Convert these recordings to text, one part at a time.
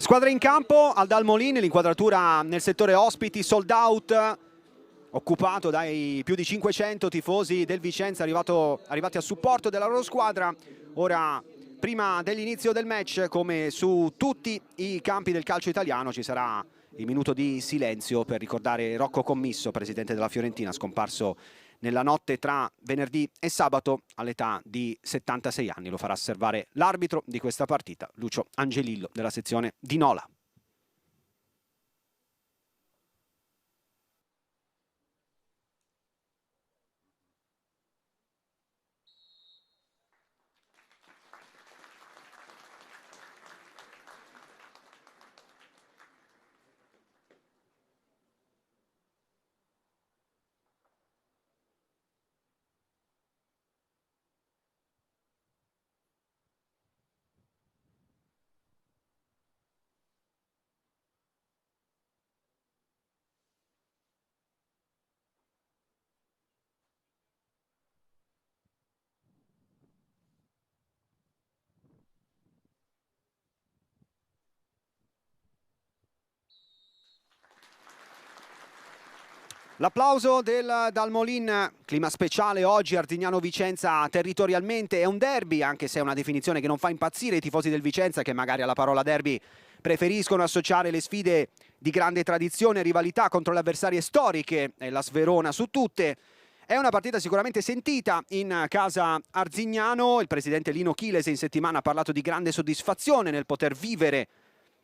Squadra in campo al Dalmolin, l'inquadratura nel settore ospiti, sold out, occupato dai più di 500 tifosi del Vicenza arrivati a supporto della loro squadra. Ora, prima dell'inizio del match, come su tutti i campi del calcio italiano, ci sarà il minuto di silenzio per ricordare Rocco Commisso, presidente della Fiorentina, scomparso nella notte tra venerdì e sabato all'età di 76 anni. Lo farà osservare l'arbitro di questa partita, Lucio Angelillo, della sezione di Nola. L'applauso del Dalmolin, clima speciale oggi, Arzignano-Vicenza territorialmente è un derby, anche se è una definizione che non fa impazzire i tifosi del Vicenza, che magari alla parola derby preferiscono associare le sfide di grande tradizione e rivalità contro le avversarie storiche, e la Sverona su tutte. È una partita sicuramente sentita in casa Arzignano. Il presidente Lino Chilese in settimana ha parlato di grande soddisfazione nel poter vivere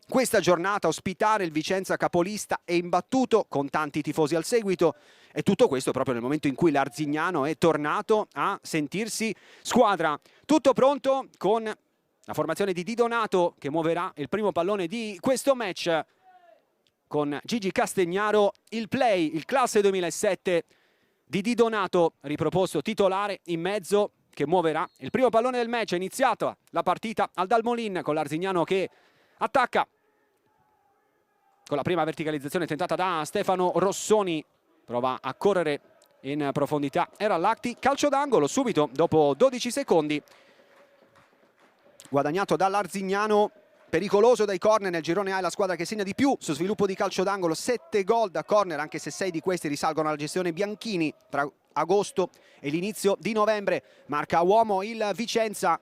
questa giornata, ospitare il Vicenza capolista e imbattuto con tanti tifosi al seguito, e tutto questo proprio nel momento in cui l'Arzignano è tornato a sentirsi squadra. Tutto pronto con la formazione di Di Donato che muoverà il primo pallone di questo match, con Gigi Castegnaro, il play, il classe 2007 di Di Donato, riproposto titolare in mezzo, che muoverà il primo pallone del match. È iniziata la partita al Dalmolin con l'Arzignano che attacca con la prima verticalizzazione tentata da Stefano Rossoni, prova a correre in profondità, era Lacti, calcio d'angolo subito dopo 12 secondi, guadagnato dall'Arzignano. Pericoloso dai corner, nel girone A è la squadra che segna di più su sviluppo di calcio d'angolo, 7 gol da corner, anche se 6 di questi risalgono alla gestione Bianchini tra agosto e l'inizio di novembre. Marca uomo il Vicenza,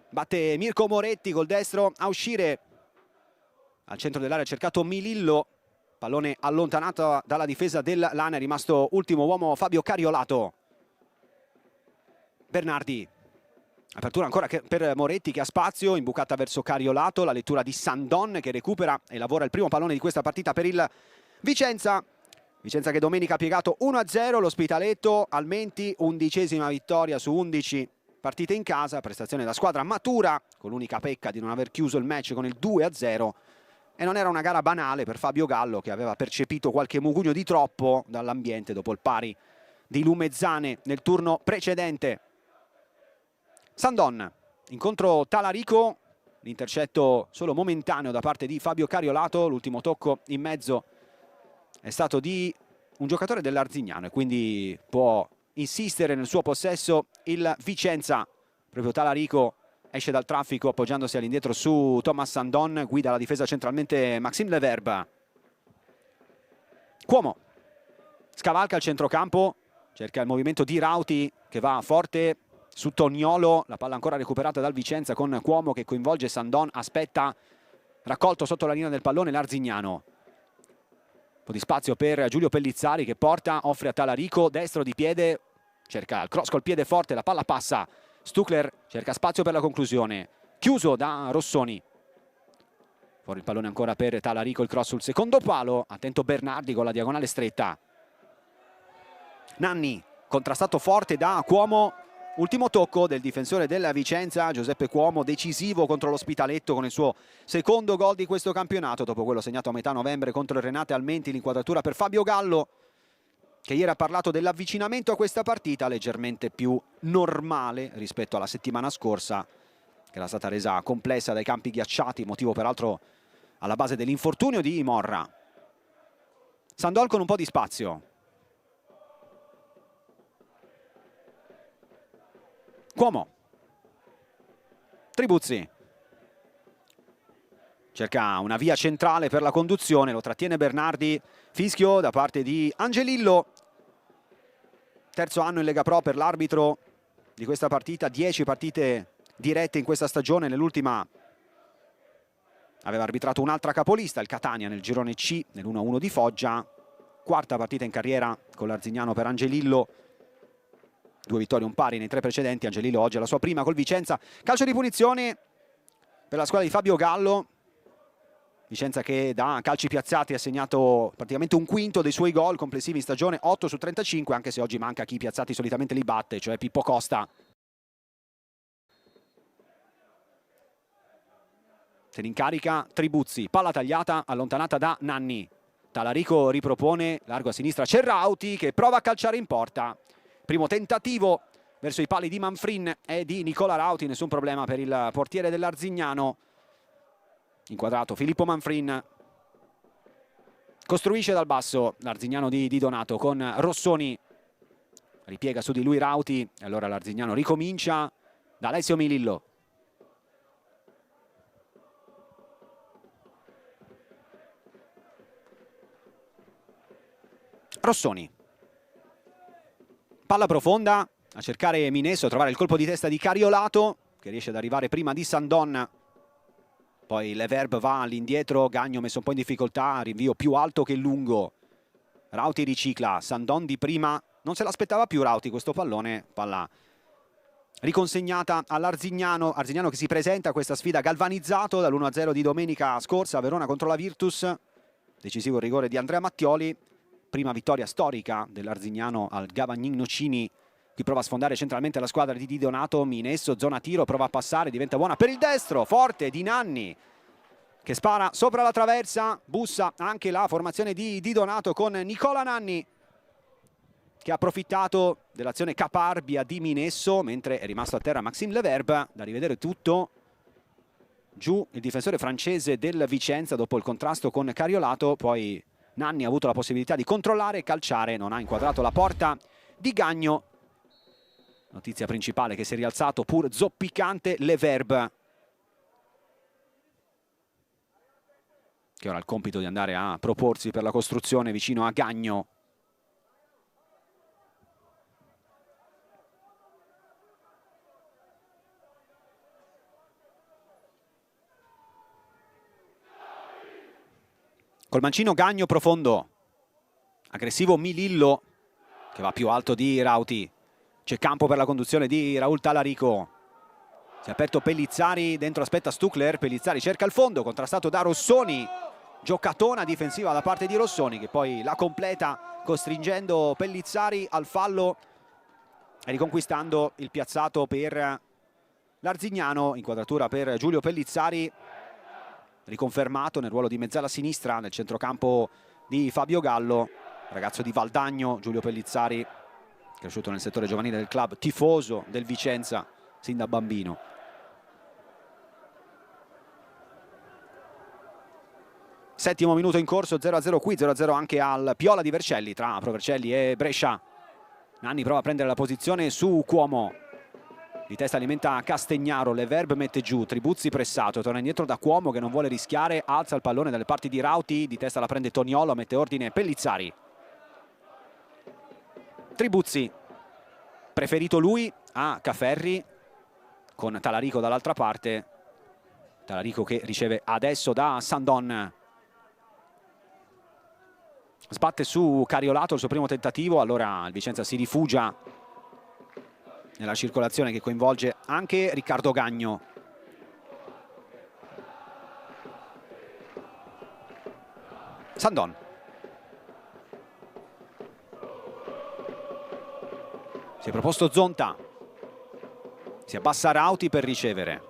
batte Mirko Moretti col destro a uscire. Al centro dell'area ha cercato Milillo, pallone allontanato dalla difesa del Lana, è rimasto ultimo uomo Fabio Cariolato. Bernardi, apertura ancora per Moretti che ha spazio, imbucata verso Cariolato, la lettura di Sandon che recupera e lavora il primo pallone di questa partita per il Vicenza. Vicenza che domenica ha piegato 1-0 l'Ospitaletto, al Menti, 11ª vittoria su 11 partite in casa, prestazione da squadra matura, con l'unica pecca di non aver chiuso il match con il 2-0. E non era una gara banale per Fabio Gallo, che aveva percepito qualche mugugno di troppo dall'ambiente dopo il pari di Lumezzane nel turno precedente. Sandon, incontro Talarico, l'intercetto solo momentaneo da parte di Fabio Cariolato, l'ultimo tocco in mezzo è stato di un giocatore dell'Arzignano e quindi può insistere nel suo possesso il Vicenza. Proprio Talarico esce dal traffico appoggiandosi all'indietro su Thomas Sandon, guida la difesa centralmente Maxime Leverbe. Cuomo scavalca il centrocampo, cerca il movimento di Rauti che va forte su Toniolo, la palla ancora recuperata dal Vicenza con Cuomo che coinvolge Sandon, aspetta, raccolto sotto la linea del pallone l'Arzignano. Un po' di spazio per Giulio Pellizzari che porta, offre a Talarico, destro di piede, cerca il cross col piede forte, la palla passa. Stuckler cerca spazio per la conclusione, chiuso da Rossoni. Fuori il pallone ancora per Talarico, il cross sul secondo palo, attento Bernardi con la diagonale stretta. Nanni, contrastato forte da Cuomo, ultimo tocco del difensore della Vicenza, Giuseppe Cuomo, decisivo contro l'Ospitaletto con il suo secondo gol di questo campionato, dopo quello segnato a metà novembre contro il Renate Almenti, l'inquadratura per Fabio Gallo, che ieri ha parlato dell'avvicinamento a questa partita leggermente più normale rispetto alla settimana scorsa, che era stata resa complessa dai campi ghiacciati, motivo peraltro alla base dell'infortunio di Morra. Sandol con un po' di spazio. Cuomo. Tribuzzi. cerca una via centrale per la conduzione, lo trattiene Bernardi, fischio da parte di Angelillo. Terzo anno in Lega Pro per l'arbitro di questa partita, 10 partite dirette in questa stagione, nell'ultima aveva arbitrato un'altra capolista, il Catania, nel girone C, nell'1-1 di Foggia. Quarta partita in carriera con l'Arzignano per Angelillo, 2 vittorie, un pari nei 3 precedenti. Angelillo oggi è la sua prima col Vicenza. Calcio di punizione per la squadra di Fabio Gallo. Vicenza che da calci piazzati ha segnato praticamente un quinto dei suoi gol complessivi in stagione, 8 su 35, anche se oggi manca chi i piazzati solitamente li batte, cioè Pippo Costa. Se ne incarica Tribuzzi, palla tagliata, allontanata da Nanni. Talarico ripropone, largo a sinistra, Cerrauti che prova a calciare in porta. Primo tentativo verso i pali di Manfrin e di Nicola Rauti, nessun problema per il portiere dell'Arzignano. Inquadrato Filippo Manfrin, costruisce dal basso l'Arzignano di Donato con Rossoni, ripiega su di lui Rauti e allora l'Arzignano ricomincia da Alessio Milillo. Rossoni, palla profonda a cercare Minesso, a trovare il colpo di testa di Cariolato che riesce ad arrivare prima di Sandon. Poi Leverb va all'indietro, Gagno messo un po' in difficoltà, rinvio più alto che lungo. Rauti ricicla, Sandon di prima, non se l'aspettava più Rauti questo pallone, palla riconsegnata all'Arzignano. Arzignano che si presenta a questa sfida galvanizzato dall'1-0 di domenica scorsa a Verona contro la Virtus. Decisivo il rigore di Andrea Mattioli, prima vittoria storica dell'Arzignano al Gavagnin Nocini. Qui prova a sfondare centralmente la squadra di Donato, Minesso, zona tiro, prova a passare, diventa buona per il destro, forte di Nanni che spara sopra la traversa, bussa anche la formazione di Donato con Nicola Nanni che ha approfittato dell'azione caparbia di Minesso, mentre è rimasto a terra Maxime Leverb. Da rivedere tutto, giù il difensore francese del Vicenza dopo il contrasto con Cariolato, poi Nanni ha avuto la possibilità di controllare e calciare, non ha inquadrato la porta di Gagno. Notizia principale che si è rialzato pur zoppicante Leverb, che ora ha il compito di andare a proporsi per la costruzione vicino a Gagno. Col mancino Gagno profondo, aggressivo Milillo che va più alto di Rauti. C'è campo per la conduzione di Raul Talarico. Si è aperto Pellizzari, dentro aspetta Stuckler, Pellizzari cerca il fondo, contrastato da Rossoni. Giocatona difensiva da parte di Rossoni che poi la completa costringendo Pellizzari al fallo e riconquistando il piazzato per l'Arzignano. Inquadratura per Giulio Pellizzari, riconfermato nel ruolo di mezzala sinistra nel centrocampo di Fabio Gallo. Ragazzo di Valdagno, Giulio Pellizzari, cresciuto nel settore giovanile del club, tifoso del Vicenza sin da bambino. Settimo minuto in corso, 0-0 qui, 0-0 anche al Piola di Vercelli, tra Pro Vercelli e Brescia. Nanni prova a prendere la posizione su Cuomo, di testa alimenta Castegnaro, Leverb mette giù, Tribuzzi pressato, torna indietro da Cuomo che non vuole rischiare, alza il pallone dalle parti di Rauti, di testa la prende Toniolo, mette ordine Pellizzari. Tribuzzi, preferito lui a Caferri, con Talarico dall'altra parte. Talarico che riceve adesso da Sandon. Sbatte su Cariolato il suo primo tentativo, allora il Vicenza si rifugia nella circolazione che coinvolge anche Riccardo Gagno. Sandon. Si è proposto Zonta, si abbassa Rauti per ricevere,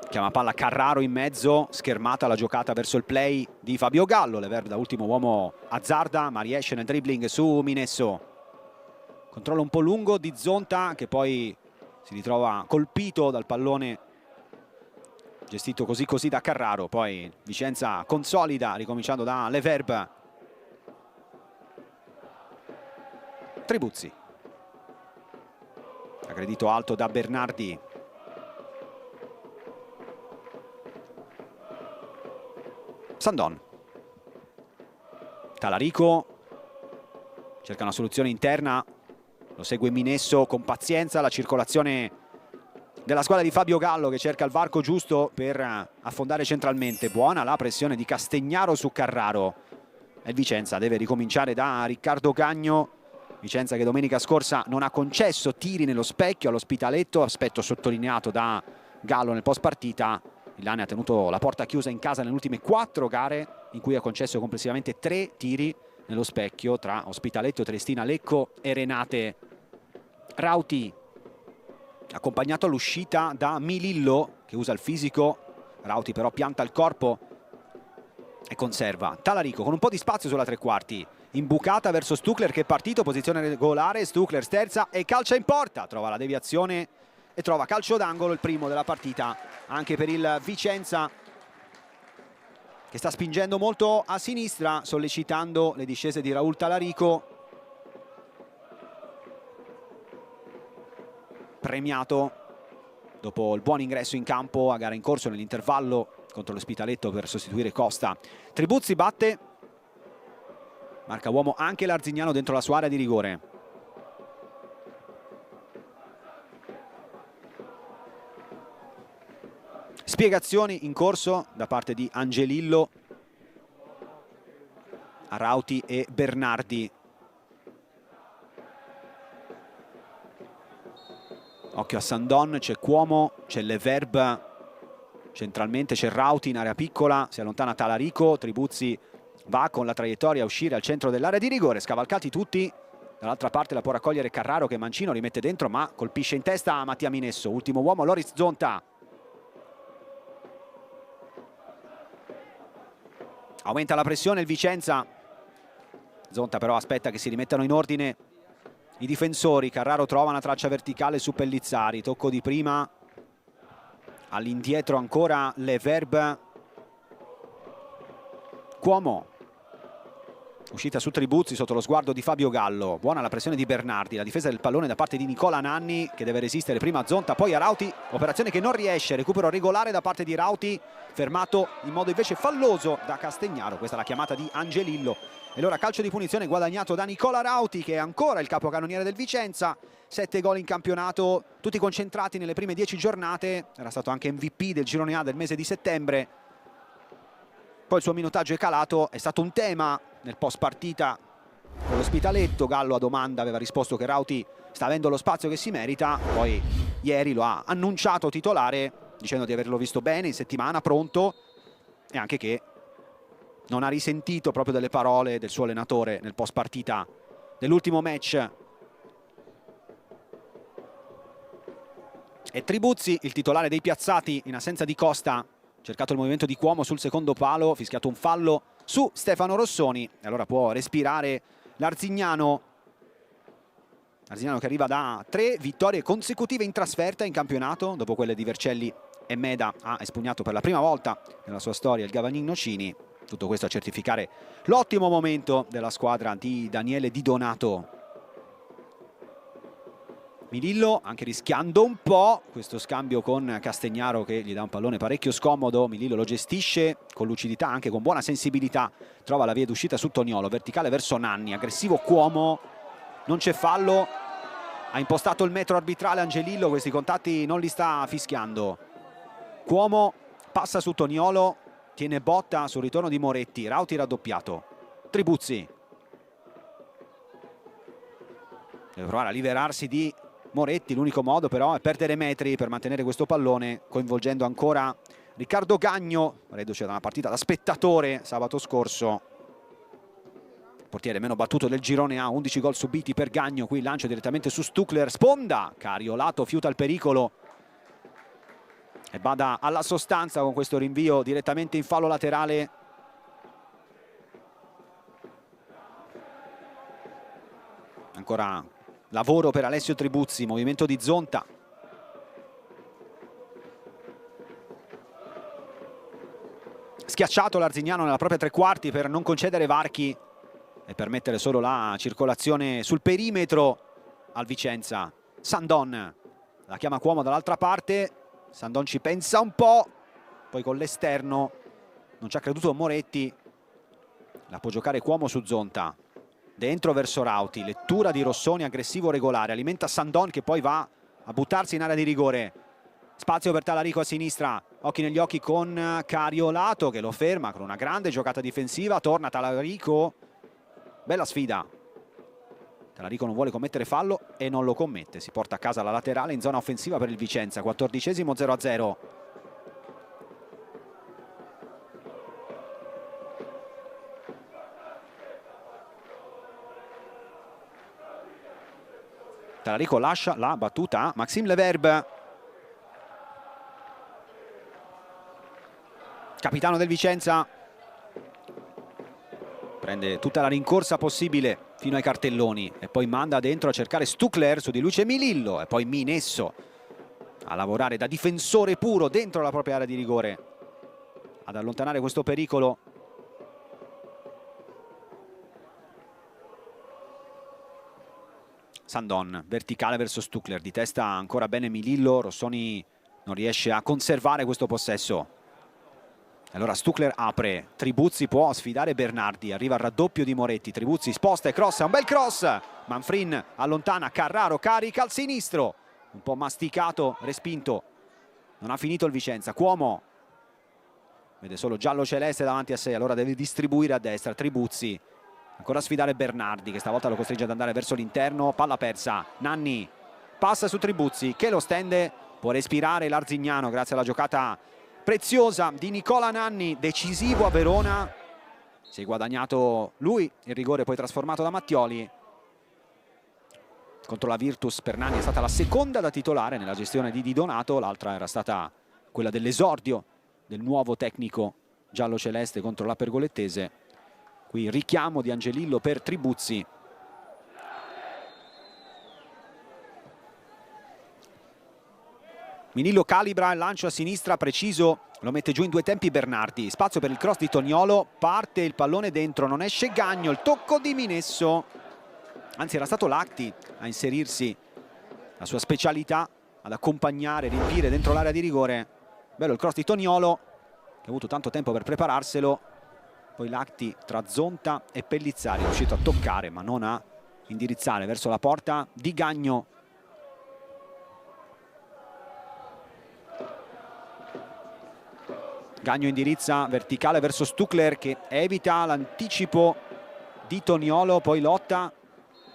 chiama palla Carraro in mezzo, schermata la giocata verso il play di Fabio Gallo. Leverb da ultimo uomo azzarda ma riesce nel dribbling su Minesso. Controllo un po' lungo di Zonta che poi si ritrova colpito dal pallone gestito così così da Carraro. Poi Vicenza consolida ricominciando da Leverb. Tribuzzi, aggredito alto da Bernardi. Sandon. Talarico cerca una soluzione interna, lo segue Minesso con pazienza, la circolazione della squadra di Fabio Gallo che cerca il varco giusto per affondare centralmente. Buona la pressione di Castegnaro su Carraro e il Vicenza deve ricominciare da Riccardo Gagno. Vicenza che domenica scorsa non ha concesso tiri nello specchio all'Ospitaletto, aspetto sottolineato da Gallo nel post partita. Il Lane ha tenuto la porta chiusa in casa nelle ultime 4 gare in cui ha concesso complessivamente 3 tiri nello specchio tra Ospitaletto, Triestina, Lecco e Renate. Rauti accompagnato all'uscita da Milillo che usa il fisico, Rauti però pianta il corpo e conserva. Talarico con un po' di spazio sulla tre quarti, imbucata verso Stucler che è partito, posizione regolare, Stucler sterza e calcia in porta, trova la deviazione e trova calcio d'angolo, il primo della partita anche per il Vicenza che sta spingendo molto a sinistra, sollecitando le discese di Raul Talarico. Premiato dopo il buon ingresso in campo a gara in corso nell'intervallo contro l'Ospitaletto per sostituire Costa. Tribuzzi batte, marca uomo anche l'Arzignano dentro la sua area di rigore. Spiegazioni in corso da parte di Angelillo a Rauti e Bernardi. Occhio a Sandon, c'è Cuomo, c'è Leverb centralmente, c'è Rauti in area piccola, si allontana Talarico, Tribuzzi va con la traiettoria a uscire al centro dell'area di rigore, scavalcati tutti. Dall'altra parte la può raccogliere Carraro che Mancino rimette dentro ma colpisce in testa a Mattia Minesso. Ultimo uomo Loris Zonta. Aumenta la pressione il Vicenza. Zonta però aspetta che si rimettano in ordine i difensori. Carraro trova una traccia verticale su Pellizzari, tocco di prima, all'indietro ancora Leverb. Cuomo, uscita su Tribuzzi sotto lo sguardo di Fabio Gallo. Buona la pressione di Bernardi, la difesa del pallone da parte di Nicola Nanni che deve resistere prima a Zonta, poi a Rauti, operazione che non riesce, recupero regolare da parte di Rauti, fermato in modo invece falloso da Castegnaro. Questa è la chiamata di Angelillo e allora calcio di punizione guadagnato da Nicola Rauti che è ancora il capocannoniere del Vicenza. 7 gol in campionato, tutti concentrati nelle prime 10 giornate, era stato anche MVP del girone A del mese di settembre. Poi il suo minutaggio è calato, è stato un tema nel post partita con l'Ospitaletto. Gallo a domanda aveva risposto che Rauti sta avendo lo spazio che si merita, poi ieri lo ha annunciato titolare dicendo di averlo visto bene in settimana, pronto, e anche che non ha risentito proprio delle parole del suo allenatore nel post partita dell'ultimo match. E Tribuzzi, il titolare dei piazzati in assenza di Costa, cercato il movimento di Cuomo sul secondo palo, fischiato un fallo su Stefano Rossoni e allora può respirare l'Arzignano. Arzignano che arriva da 3 vittorie consecutive in trasferta in campionato, dopo quelle di Vercelli e Meda. Ha espugnato per la prima volta nella sua storia il Gavanin Nocini. Tutto questo a certificare l'ottimo momento della squadra di Daniele Di Donato. Milillo anche rischiando un po' questo scambio con Castegnaro che gli dà un pallone parecchio scomodo. Milillo lo gestisce con lucidità, anche con buona sensibilità, trova la via d'uscita su Toniolo, verticale verso Nanni, aggressivo Cuomo, non c'è fallo, ha impostato il metro arbitrale Angelillo, questi contatti non li sta fischiando. Cuomo passa su Toniolo, tiene botta sul ritorno di Moretti, Rauti raddoppiato. Tribuzzi deve provare a liberarsi di Moretti, l'unico modo però è perdere metri per mantenere questo pallone, coinvolgendo ancora Riccardo Gagno, reduce da una partita da spettatore sabato scorso. Portiere meno battuto del girone A, 11 gol subiti per Gagno, qui il lancio direttamente su Stucler, sponda, Cariolato fiuta il pericolo e bada alla sostanza con questo rinvio direttamente in fallo laterale. Ancora lavoro per Alessio Tribuzzi, movimento di Zonta. Schiacciato l'Arzignano nella propria tre quarti per non concedere varchi e permettere solo la circolazione sul perimetro al Vicenza. Sandon la chiama Cuomo dall'altra parte, Sandon ci pensa un po', poi con l'esterno non ci ha creduto Moretti, la può giocare Cuomo su Zonta, dentro verso Rauti, lettura di Rossoni, aggressivo regolare, alimenta Sandon che poi va a buttarsi in area di rigore, spazio per Talarico a sinistra, occhi negli occhi con Cariolato che lo ferma con una grande giocata difensiva, torna Talarico, bella sfida, Talarico non vuole commettere fallo e non lo commette, si porta a casa la laterale in zona offensiva per il Vicenza, 14esimo 0-0. Talarico lascia la battuta a Maxime Leverbe, capitano del Vicenza, prende tutta la rincorsa possibile fino ai cartelloni e poi manda dentro a cercare Stucler, su di lui c'è Milillo e poi Minesso a lavorare da difensore puro dentro la propria area di rigore ad allontanare questo pericolo. Sandon, verticale verso Stucler, di testa ancora bene Milillo, Rossoni non riesce a conservare questo possesso. Allora Stucler apre, Tribuzzi può sfidare Bernardi, arriva il raddoppio di Moretti, Tribuzzi sposta e crossa, un bel cross, Manfrin allontana, Carraro carica al sinistro, un po' masticato, respinto, non ha finito il Vicenza, Cuomo vede solo giallo celeste davanti a sé, allora deve distribuire a destra, Tribuzzi, ancora a sfidare Bernardi che stavolta lo costringe ad andare verso l'interno, palla persa, Nanni passa su Tribuzzi che lo stende, può respirare l'Arzignano grazie alla giocata preziosa di Nicola Nanni, decisivo a Verona, si è guadagnato lui il rigore poi trasformato da Mattioli. Contro la Virtus per Nanni è stata la seconda da titolare nella gestione di Di Donato, l'altra era stata quella dell'esordio del nuovo tecnico giallo-celeste contro la Pergolettese. Qui richiamo di Angelillo per Tribuzzi. Minillo calibra il lancio a sinistra, preciso, lo mette giù in due tempi Bernardi, spazio per il cross di Toniolo, parte il pallone dentro, non esce Gagno, il tocco di Minesso, anzi era stato Lacti a inserirsi, la sua specialità ad accompagnare, riempire dentro l'area di rigore. Bello il cross di Toniolo che ha avuto tanto tempo per prepararselo, poi Lacti tra Zonta e Pellizzari è riuscito a toccare ma non a indirizzare verso la porta di Gagno. Gagno indirizza verticale verso Stucler che evita l'anticipo di Toniolo, poi lotta,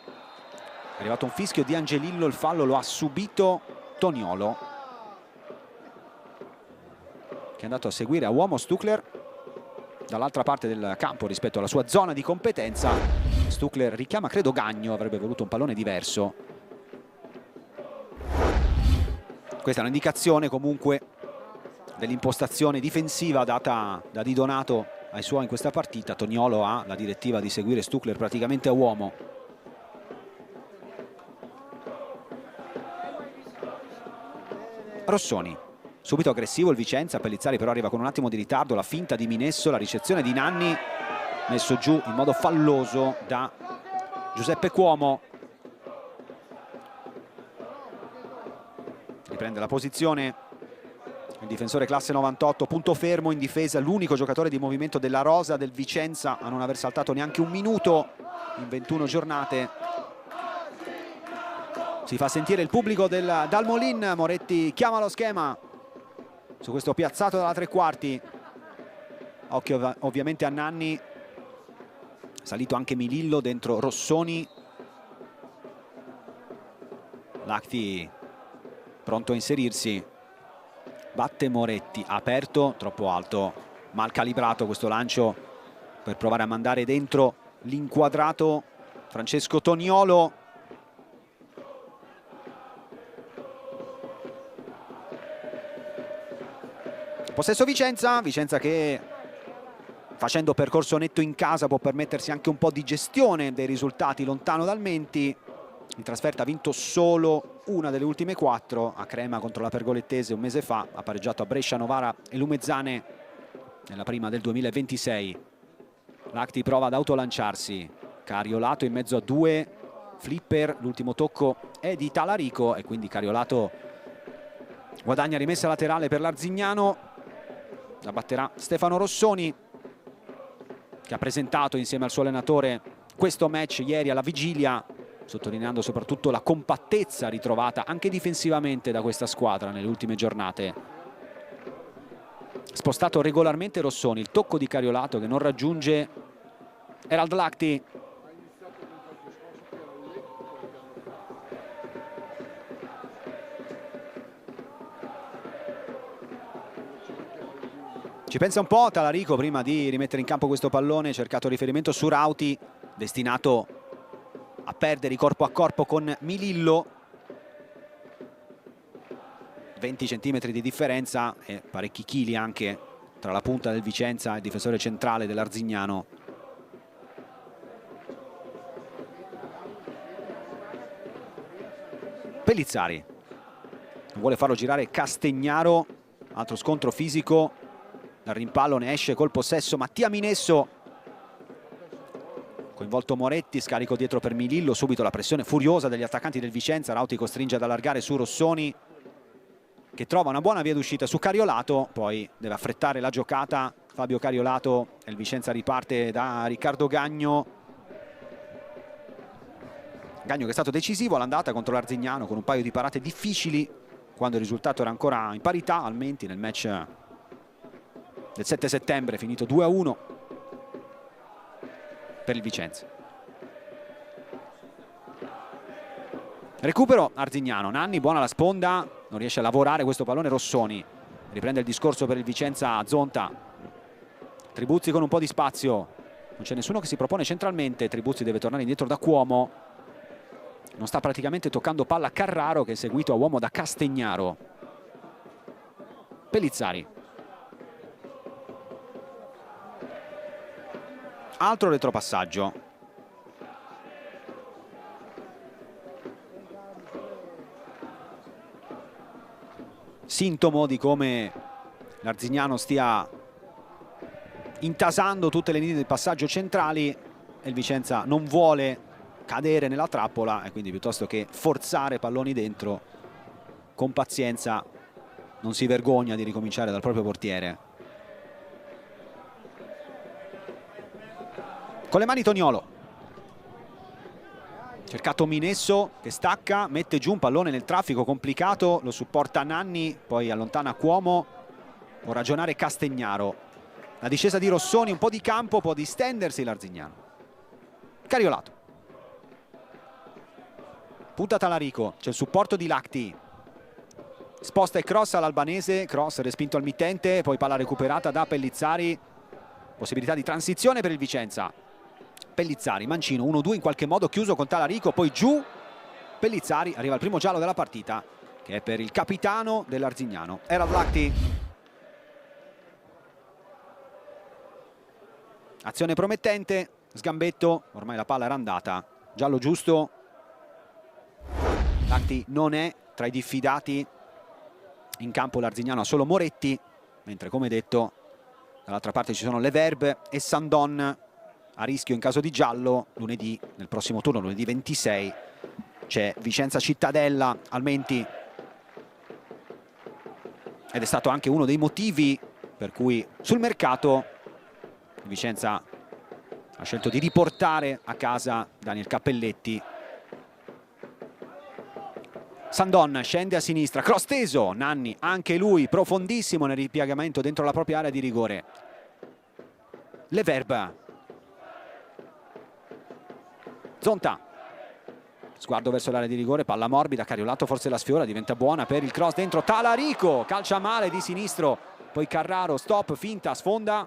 è arrivato un fischio di Angelillo, il fallo lo ha subito Toniolo che è andato a seguire a uomo Stucler dall'altra parte del campo rispetto alla sua zona di competenza. Stucler richiama credo Gagno, avrebbe voluto un pallone diverso. Questa è un'indicazione comunque dell'impostazione difensiva data da Di Donato ai suoi in questa partita. Toniolo ha la direttiva di seguire Stucler praticamente a uomo. Rossoni, subito aggressivo il Vicenza, Pellizzari però arriva con un attimo di ritardo, la finta di Minesso, la ricezione di Nanni, messo giù in modo falloso da Giuseppe Cuomo. Riprende la posizione il difensore classe 98, punto fermo in difesa, l'unico giocatore di movimento della rosa del Vicenza a non aver saltato neanche un minuto in 21 giornate. Si fa sentire il pubblico del Dalmolin, Moretti chiama lo schema su questo piazzato dalla tre quarti. Occhio ovviamente a Nanni, salito anche Milillo dentro Rossoni. Lacti pronto a inserirsi. Batte Moretti, aperto, troppo alto, mal calibrato questo lancio per provare a mandare dentro l'inquadrato Francesco Toniolo. Possesso Vicenza, Vicenza che facendo percorso netto in casa può permettersi anche un po' di gestione dei risultati lontano dal Menti. In trasferta ha vinto solo una delle ultime 4, a Crema contro la Pergolettese un mese fa, ha pareggiato a Brescia, Novara e Lumezzane nella prima del 2026. Lacti prova ad autolanciarsi, Cariolato in mezzo a due flipper, l'ultimo tocco è di Talarico e quindi Cariolato guadagna rimessa laterale per l'Arzignano. La batterà Stefano Rossoni, che ha presentato insieme al suo allenatore questo match ieri alla vigilia, sottolineando soprattutto la compattezza ritrovata anche difensivamente da questa squadra nelle ultime giornate. Spostato regolarmente Rossoni, il tocco di Cariolato che non raggiunge Herald Lacti. Ci pensa un po' Talarico prima di rimettere in campo questo pallone, cercato riferimento su Rauti, destinato a perdere corpo a corpo con Milillo. 20 centimetri di differenza e parecchi chili anche tra la punta del Vicenza e il difensore centrale dell'Arzignano. Pellizzari non vuole farlo girare Castegnaro, altro scontro fisico. Dal rimpallo ne esce col possesso Mattia Minesso, coinvolto Moretti, scarico dietro per Milillo, subito la pressione furiosa degli attaccanti del Vicenza. Rauti costringe ad allargare su Rossoni, che trova una buona via d'uscita su Cariolato, poi deve affrettare la giocata Fabio Cariolato e il Vicenza riparte da Riccardo Gagno. Gagno che è stato decisivo all'andata contro l'Arzignano con un paio di parate difficili quando il risultato era ancora in parità al Menti nel match del 7 settembre, finito 2-1 per il Vicenza. Recupero Arzignano, Nanni buona la sponda, non riesce a lavorare questo pallone Rossoni. Riprende il discorso per il Vicenza Zonta. Tribuzzi con un po' di spazio, non c'è nessuno che si propone centralmente. Tribuzzi deve tornare indietro da Cuomo, non sta praticamente toccando palla Carraro, che è seguito a uomo da Castegnaro. Pellizzari, altro retropassaggio. Sintomo di come l'Arzignano stia intasando tutte le linee del passaggio centrali e il Vicenza non vuole cadere nella trappola, e quindi piuttosto che forzare palloni dentro, con pazienza non si vergogna di ricominciare dal proprio portiere. Con le mani Toniolo, cercato Minesso che stacca, mette giù un pallone nel traffico complicato, lo supporta Nanni, poi allontana Cuomo, può ragionare Castegnaro. La discesa di Rossoni, un po' di campo, può distendersi l'Arzignano. Cariolato, punta Talarico, c'è il supporto di Lacti, sposta e cross all'albanese, cross respinto al mittente, poi palla recuperata da Pellizzari, possibilità di transizione per il Vicenza. Pellizzari, mancino, 1-2 in qualche modo chiuso con Talarico, poi giù Pellizzari, arriva il primo giallo della partita che è per il capitano dell'Arzignano, Herald Lacti. Azione promettente, sgambetto, ormai la palla era andata, giallo giusto. Lacti non è tra i diffidati, in campo l'Arzignano ha solo Moretti, mentre come detto dall'altra parte ci sono Leverbe e Sandon a rischio in caso di giallo. Lunedì, nel prossimo turno, lunedì 26, c'è Vicenza Cittadella al Menti, ed è stato anche uno dei motivi per cui sul mercato Vicenza ha scelto di riportare a casa Daniel Cappelletti. Sandon scende a sinistra, cross teso, Nanni anche lui profondissimo nel ripiegamento dentro la propria area di rigore. Leverbe, Zonta, sguardo verso l'area di rigore, palla morbida, Cariolato forse la sfiora, diventa buona per il cross dentro, Talarico calcia male di sinistro, poi Carraro, stop, finta, sfonda,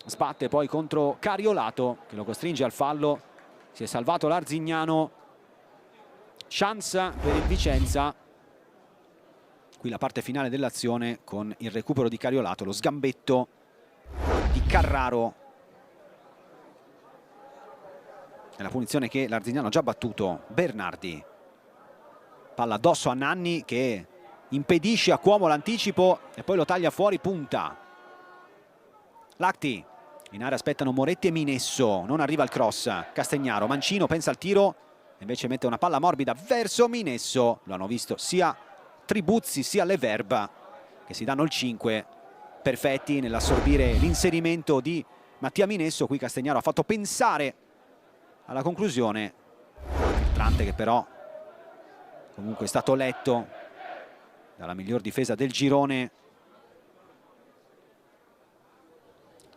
sbatte poi contro Cariolato che lo costringe al fallo. Si è salvato l'Arzignano, chance per il Vicenza. Qui la parte finale dell'azione con il recupero di Cariolato, lo sgambetto di Carraro e la punizione che l'Arzignano ha già battuto. Bernardi, palla addosso a Nanni che impedisce a Cuomo l'anticipo e poi lo taglia fuori, punta. Lacti, in area aspettano Moretti e Minesso, non arriva il cross. Castegnaro, mancino, pensa al tiro, invece mette una palla morbida verso Minesso. Lo hanno visto sia Tribuzzi sia Leverbe che si danno il 5 perfetti nell'assorbire l'inserimento di Mattia Minesso. Qui Castignaro ha fatto pensare alla conclusione, filtrante che però comunque è stato letto dalla miglior difesa del girone.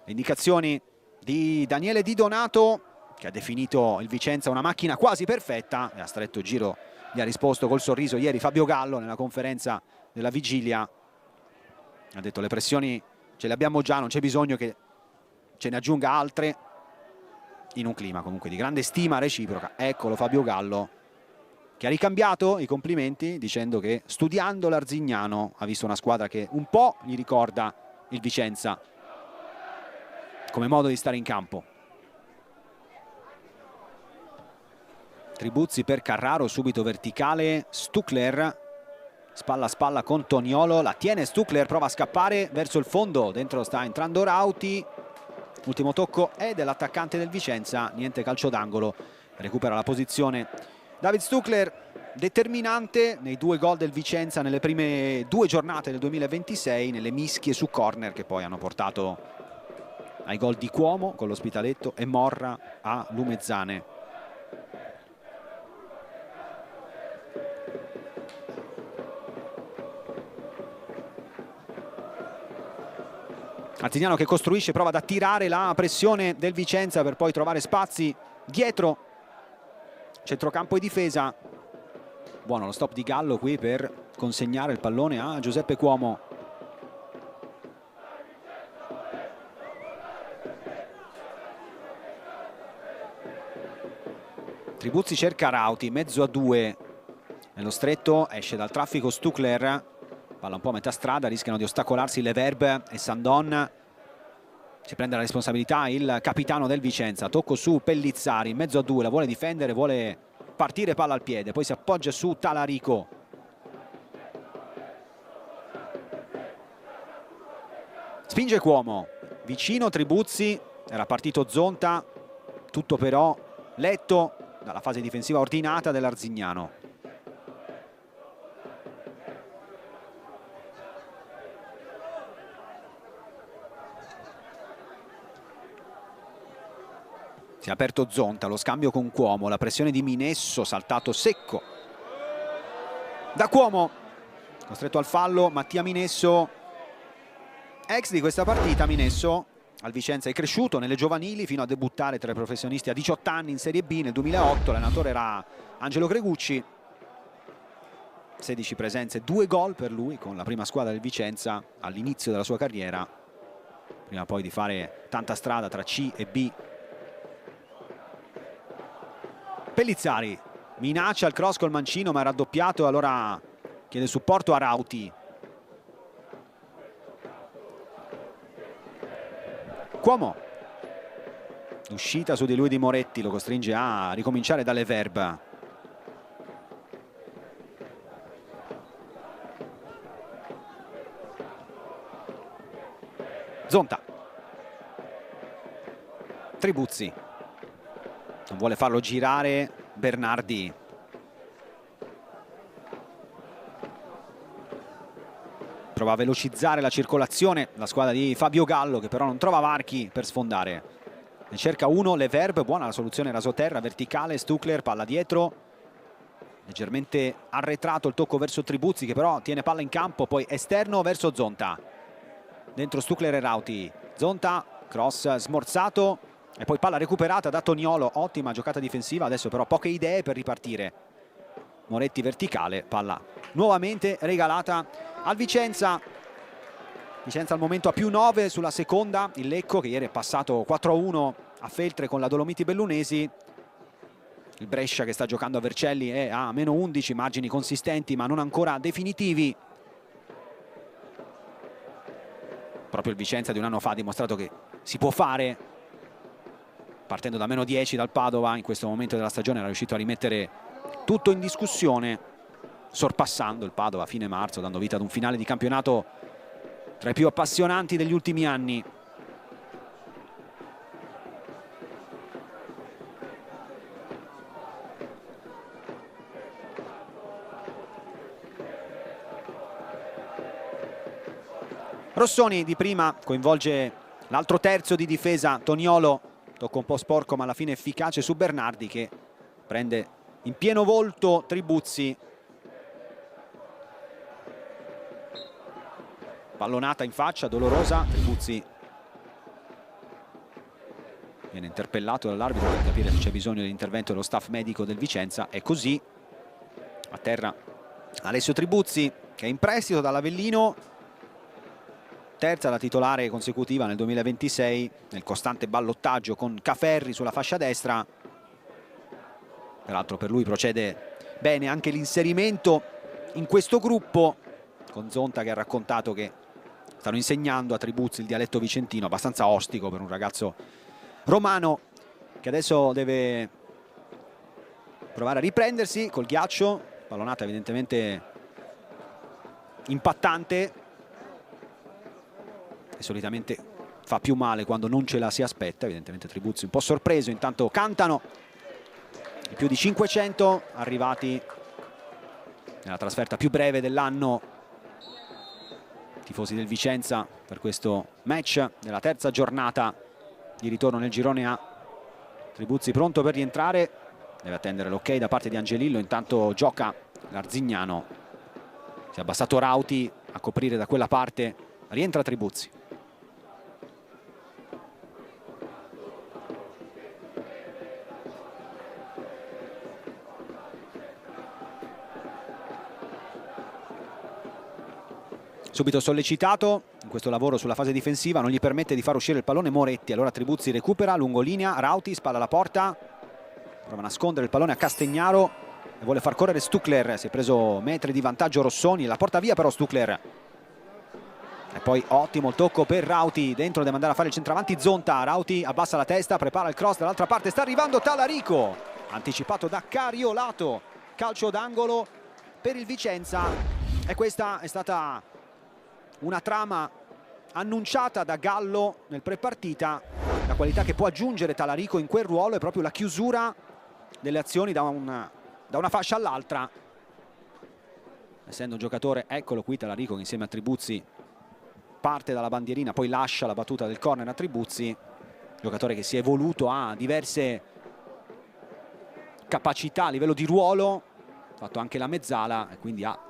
Le indicazioni di Daniele Di Donato, che ha definito il Vicenza una macchina quasi perfetta, e a stretto giro gli ha risposto col sorriso ieri Fabio Gallo nella conferenza della vigilia. Ha detto: le pressioni ce le abbiamo già, non c'è bisogno che ce ne aggiunga altre, in un clima comunque di grande stima reciproca. Eccolo Fabio Gallo, che ha ricambiato i complimenti dicendo che studiando l'Arzignano ha visto una squadra che un po' gli ricorda il Vicenza come modo di stare in campo. Tribuzzi per Carraro, subito verticale Stucler, spalla a spalla con Toniolo, la tiene Stucler, prova a scappare verso il fondo, dentro sta entrando Rauti, ultimo tocco è dell'attaccante del Vicenza, niente calcio d'angolo, recupera la posizione David Stucler, determinante nei 2 gol del Vicenza nelle prime 2 giornate del 2026, nelle mischie su corner che poi hanno portato ai gol di Cuomo con l'Ospitaletto e Morra a Lumezzane. Arzignano che costruisce, prova ad attirare la pressione del Vicenza per poi trovare spazi dietro centrocampo e difesa. Buono lo stop di Gallo qui per consegnare il pallone a Giuseppe Cuomo. Tribuzzi cerca Rauti, mezzo a 2 nello stretto, esce dal traffico Stucler, palla un po' a metà strada, rischiano di ostacolarsi Leverbe e Sandon. Si prende la responsabilità il capitano del Vicenza, tocco su Pellizzari, mezzo a 2, la vuole difendere, vuole partire palla al piede, poi si appoggia su Talarico. Spinge Cuomo, vicino Tribuzzi, era partito Zonta, tutto però letto dalla fase difensiva ordinata dell'Arzignano. Si è aperto Zonta, lo scambio con Cuomo, la pressione di Minesso, saltato secco da Cuomo, costretto al fallo Mattia Minesso, ex di questa partita. Minesso al Vicenza è cresciuto nelle giovanili fino a debuttare tra i professionisti a 18 anni in Serie B nel 2008, l'allenatore era Angelo Gregucci. 16 presenze, 2 gol per lui con la prima squadra del Vicenza all'inizio della sua carriera, prima poi di fare tanta strada tra C e B. Pellizzari minaccia il cross col mancino ma è raddoppiato, allora chiede supporto a Rauti. Cuomo, uscita su di lui di Moretti, lo costringe a ricominciare dalle Verba. Zonta, Tribuzzi, non vuole farlo girare Bernardi. Prova a velocizzare la circolazione la squadra di Fabio Gallo, che però non trova varchi per sfondare. Ne cerca uno, Leverbe, buona la soluzione rasoterra, verticale, Stucler, palla dietro. Leggermente arretrato il tocco verso Tribuzzi, che però tiene palla in campo, poi esterno verso Zonta. Dentro Stucler e Rauti. Zonta, cross smorzato e poi palla recuperata da Toniolo, ottima giocata difensiva, adesso però poche idee per ripartire. Moretti verticale, palla nuovamente regalata al Vicenza. Vicenza al momento a +9 sulla seconda, il Lecco che ieri è passato 4-1 a Feltre con la Dolomiti Bellunesi. Il Brescia che sta giocando a Vercelli è a -11, margini consistenti ma non ancora definitivi. Proprio il Vicenza di un anno fa ha dimostrato che si può fare, partendo da -10 dal Padova. In questo momento della stagione era riuscito a rimettere tutto in discussione, sorpassando il Padova a fine marzo, dando vita ad un finale di campionato tra i più appassionanti degli ultimi anni. Rossoni di prima coinvolge l'altro terzo di difesa, Toniolo, tocco un po' sporco ma alla fine efficace su Bernardi, che prende in pieno volto Tribuzzi. Pallonata in faccia, dolorosa, Tribuzzi viene interpellato dall'arbitro per capire se c'è bisogno dell'intervento dello staff medico del Vicenza. È così, a terra Alessio Tribuzzi, che è in prestito dall'Avellino, terza la titolare consecutiva nel 2026, nel costante ballottaggio con Caferri sulla fascia destra. Peraltro per lui procede bene anche l'inserimento in questo gruppo, con Zonta che ha raccontato che stanno insegnando a Tribuzzi il dialetto vicentino, abbastanza ostico per un ragazzo romano che adesso deve provare a riprendersi col ghiaccio. Pallonata evidentemente impattante, e solitamente fa più male quando non ce la si aspetta. Evidentemente Tribuzzi un po' sorpreso. Intanto cantano i più di 500 arrivati nella trasferta più breve dell'anno, tifosi del Vicenza, per questo match della terza giornata di ritorno nel girone A. Tribuzzi pronto per rientrare, deve attendere l'ok da parte di Angelillo. Intanto gioca l'Arzignano, si è abbassato Rauti a coprire da quella parte, rientra Tribuzzi. Subito sollecitato in questo lavoro sulla fase difensiva, non gli permette di far uscire il pallone Moretti. Allora Tribuzzi recupera lungolinea, Rauti spalla alla porta, prova a nascondere il pallone a Castegnaro e vuole far correre Stuckler. Si è preso metri di vantaggio Rossoni, la porta via però Stuckler. E poi ottimo il tocco per Rauti, dentro deve andare a fare il centravanti Zonta. Rauti abbassa la testa, prepara il cross dall'altra parte, sta arrivando Talarico, anticipato da Cariolato, calcio d'angolo per il Vicenza. E questa è stata una trama annunciata da Gallo nel prepartita. La qualità che può aggiungere Talarico in quel ruolo è proprio la chiusura delle azioni da una fascia all'altra. Essendo un giocatore, eccolo qui Talarico che insieme a Tribuzzi parte dalla bandierina, poi lascia la battuta del corner a Tribuzzi. Giocatore che si è evoluto, ha diverse capacità a livello di ruolo, ha fatto anche la mezzala e quindi ha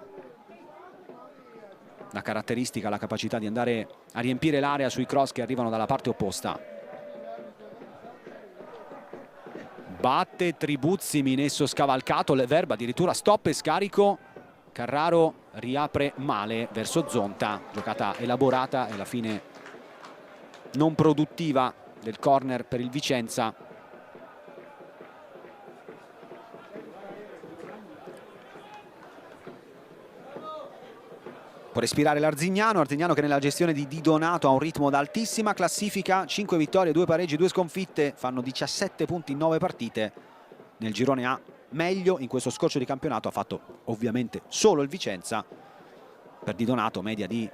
la caratteristica, la capacità di andare a riempire l'area sui cross che arrivano dalla parte opposta. Batte Tribuzzi, Minesso scavalcato, Verba addirittura stop e scarico. Carraro riapre male verso Zonta, giocata elaborata e alla fine non produttiva del corner per il Vicenza. Può respirare l'Arzignano, Arzignano che nella gestione di Di Donato ha un ritmo da altissima classifica, 5 vittorie, 2 pareggi, 2 sconfitte, fanno 17 punti in 9 partite nel girone A. Meglio in questo scorcio di campionato ha fatto ovviamente solo il Vicenza. Per Di Donato media di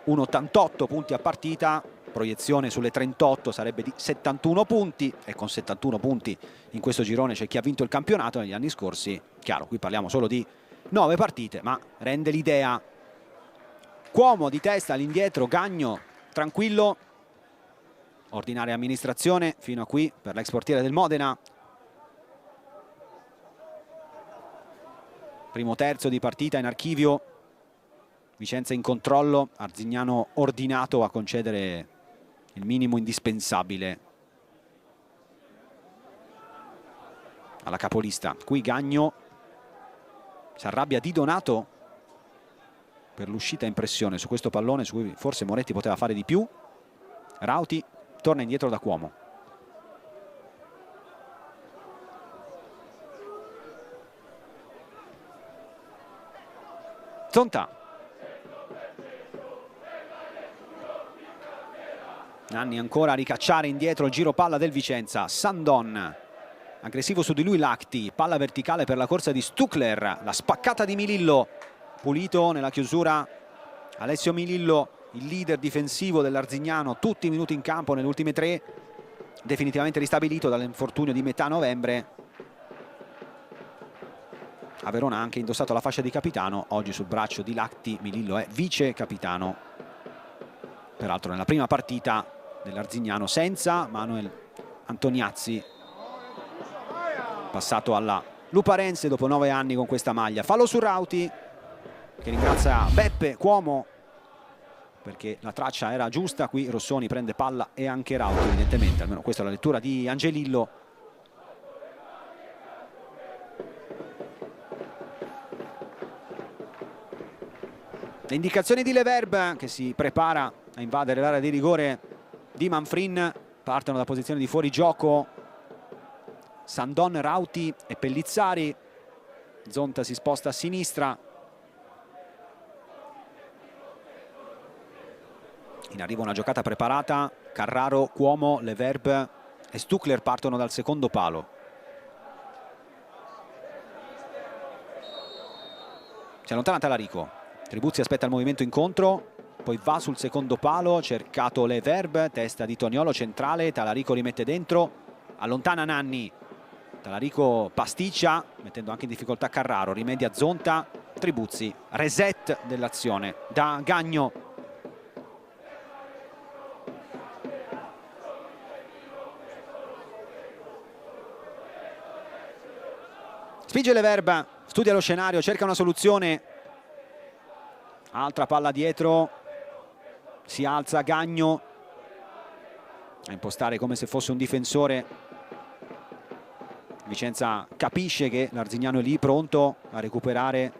1,88 punti a partita, proiezione sulle 38 sarebbe di 71 punti e con 71 punti in questo girone c'è chi ha vinto il campionato negli anni scorsi. Chiaro, qui parliamo solo di 9 partite, ma rende l'idea. Cuomo di testa all'indietro, Gagno tranquillo, ordinaria amministrazione fino a qui per l'ex portiere del Modena. Primo terzo di partita in archivio, Vicenza in controllo, Arzignano ordinato a concedere il minimo indispensabile alla capolista. Qui Gagno si arrabbia Di Donato per l'uscita in pressione su questo pallone su cui forse Moretti poteva fare di più. Rauti torna indietro da Cuomo. Zonta. Nanni ancora a ricacciare indietro il giro palla del Vicenza. Sandon aggressivo su di lui, Lacti, palla verticale per la corsa di Stuckler, la spaccata di Milillo, pulito nella chiusura Alessio Milillo, il leader difensivo dell'Arzignano, tutti i minuti in campo nelle ultime 3, definitivamente ristabilito dall'infortunio di metà novembre. A Verona ha anche indossato la fascia di capitano, oggi sul braccio di Lacti Milillo è vice capitano peraltro nella prima partita dell'Arzignano senza Manuel Antoniazzi, passato alla Luparense dopo 9 anni con questa maglia. Fallo su Rauti, che ringrazia Beppe Cuomo perché la traccia era giusta. Qui Rossoni prende palla e anche Rauti, evidentemente, almeno questa è la lettura di Angelillo. Le indicazioni di Leverbe, che si prepara a invadere l'area di rigore di Manfrin. Partono da posizione di fuorigioco Sandon, Rauti e Pellizzari. Zonta si sposta a sinistra. In arrivo una giocata preparata. Carraro, Cuomo, Leverbe e Stuckler partono dal secondo palo. Si allontana Talarico. Tribuzzi aspetta il movimento incontro, poi va sul secondo palo, cercato Leverbe, testa di Toniolo centrale, Talarico rimette dentro, allontana Nanni, Talarico pasticcia, mettendo anche in difficoltà Carraro, rimedia Zonta, Tribuzzi, reset dell'azione da Gagno. Spinge Leverbe, studia lo scenario, cerca una soluzione. Altra palla dietro, si alza Gagno a impostare come se fosse un difensore. Vicenza capisce che l'Arzignano è lì pronto a recuperare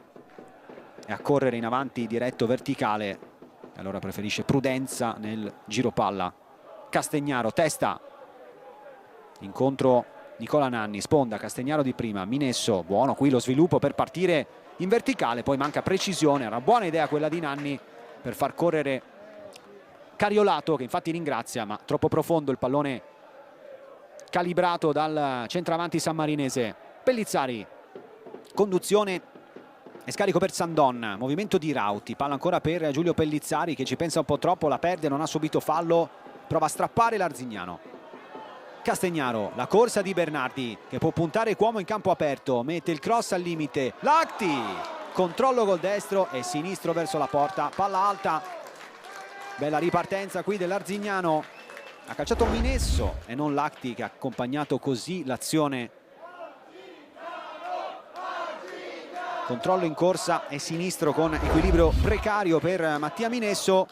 e a correre in avanti diretto verticale, e allora preferisce prudenza nel giro palla. Castegnaro, testa, incontro Nicola Nanni, sponda Castegnaro di prima, Minesso, buono qui lo sviluppo per partire in verticale, poi manca precisione. Era una buona idea quella di Nanni per far correre Cariolato, che infatti ringrazia, ma troppo profondo il pallone calibrato dal centravanti sammarinese. Pellizzari, conduzione e scarico per Sandon, movimento di Rauti, palla ancora per Giulio Pellizzari che ci pensa un po' troppo, la perde, non ha subito fallo, prova a strappare l'Arzignano. Castegnaro, la corsa di Bernardi che può puntare Cuomo in campo aperto, mette il cross al limite, Lacti, controllo col destro e sinistro verso la porta, palla alta, bella ripartenza qui dell'Arzignano, ha calciato Minesso e non Lacti che ha accompagnato così l'azione. Controllo in corsa e sinistro con equilibrio precario per Mattia Minesso,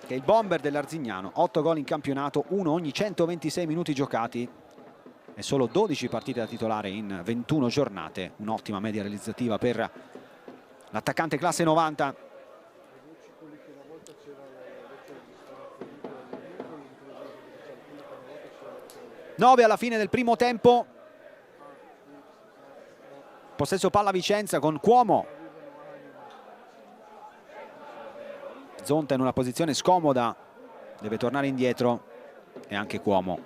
che è il bomber dell'Arzignano. 8 gol in campionato, uno ogni 126 minuti giocati e solo 12 partite da titolare in 21 giornate. Un'ottima media realizzativa per l'attaccante classe 90. Nove alla fine del primo tempo. Possesso palla Vicenza con Cuomo. Zonta in una posizione scomoda, deve tornare indietro e anche Cuomo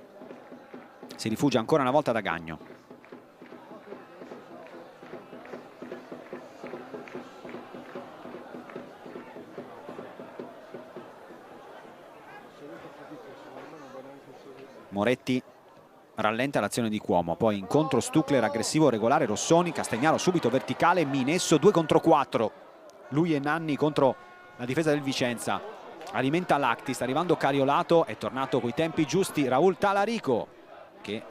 si rifugia ancora una volta da Gagno. Moretti rallenta l'azione di Cuomo, poi incontro Stuckler aggressivo regolare, Rossoni, Castegnaro subito verticale, Minesso 2 contro 4, lui e Nanni contro la difesa del Vicenza. Alimenta Lacti, sta arrivando Cariolato, è tornato coi tempi giusti Raul Talarico che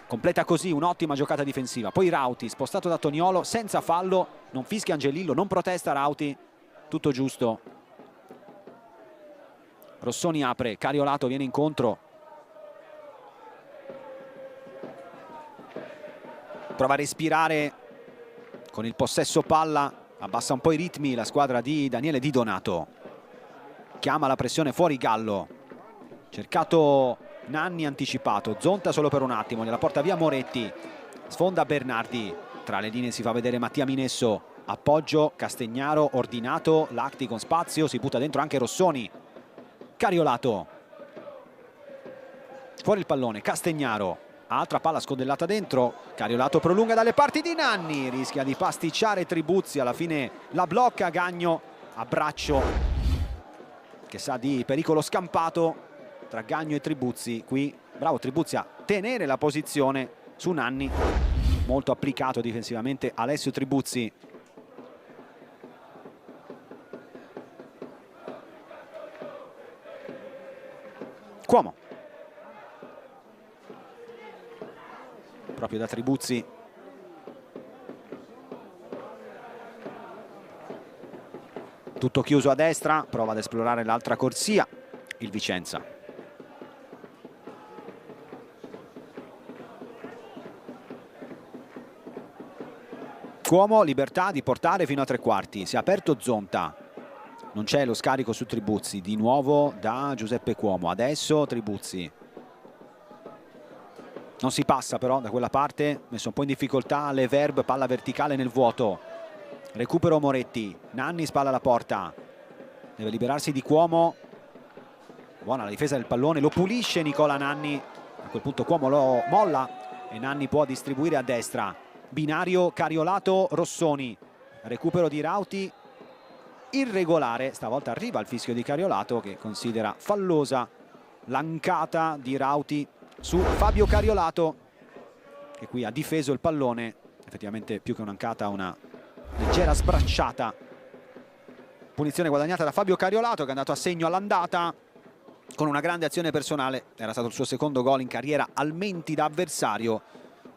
completa così un'ottima giocata difensiva. Poi Rauti spostato da Toniolo senza fallo, non fischia Angelillo, non protesta Rauti, tutto giusto. Rossoni apre, Cariolato viene incontro, prova a respirare con il possesso palla, abbassa un po' i ritmi la squadra di Daniele Di Donato, chiama la pressione fuori Gallo, cercato Nanni anticipato, Zonta solo per un attimo, nella porta via Moretti, sfonda Bernardi, tra le linee si fa vedere Mattia Minesso, appoggio Castegnaro ordinato, Lacti con spazio, si butta dentro anche Rossoni, Cariolato, fuori il pallone, Castegnaro, altra palla scodellata dentro, Cariolato prolunga dalle parti di Nanni, rischia di pasticciare Tribuzzi, alla fine la blocca Gagno a braccio che sa di pericolo scampato tra Gagno e Tribuzzi. Qui bravo Tribuzzi a tenere la posizione su Nanni, molto applicato difensivamente Alessio Tribuzzi. Cuomo. Proprio da Tribuzzi. Tutto chiuso a destra, prova ad esplorare l'altra corsia il Vicenza. Cuomo, libertà di portare fino a 3/4, si è aperto Zonta, non c'è lo scarico su Tribuzzi, di nuovo da Giuseppe Cuomo, adesso Tribuzzi. Non si passa però da quella parte, messo un po' in difficoltà Leverb, palla verticale nel vuoto. Recupero Moretti, Nanni spalla alla porta, deve liberarsi di Cuomo. Buona la difesa del pallone, lo pulisce Nicola Nanni. A quel punto Cuomo lo molla e Nanni può distribuire a destra. Binario Cariolato-Rossoni, recupero di Rauti irregolare, stavolta arriva il fischio di Cariolato che considera fallosa l'ancata di Rauti su Fabio Cariolato, che qui ha difeso il pallone, effettivamente più che un'ancata una leggera sbracciata. Punizione guadagnata da Fabio Cariolato, che è andato a segno all'andata con una grande azione personale, era stato il suo secondo gol in carriera al Menti da avversario,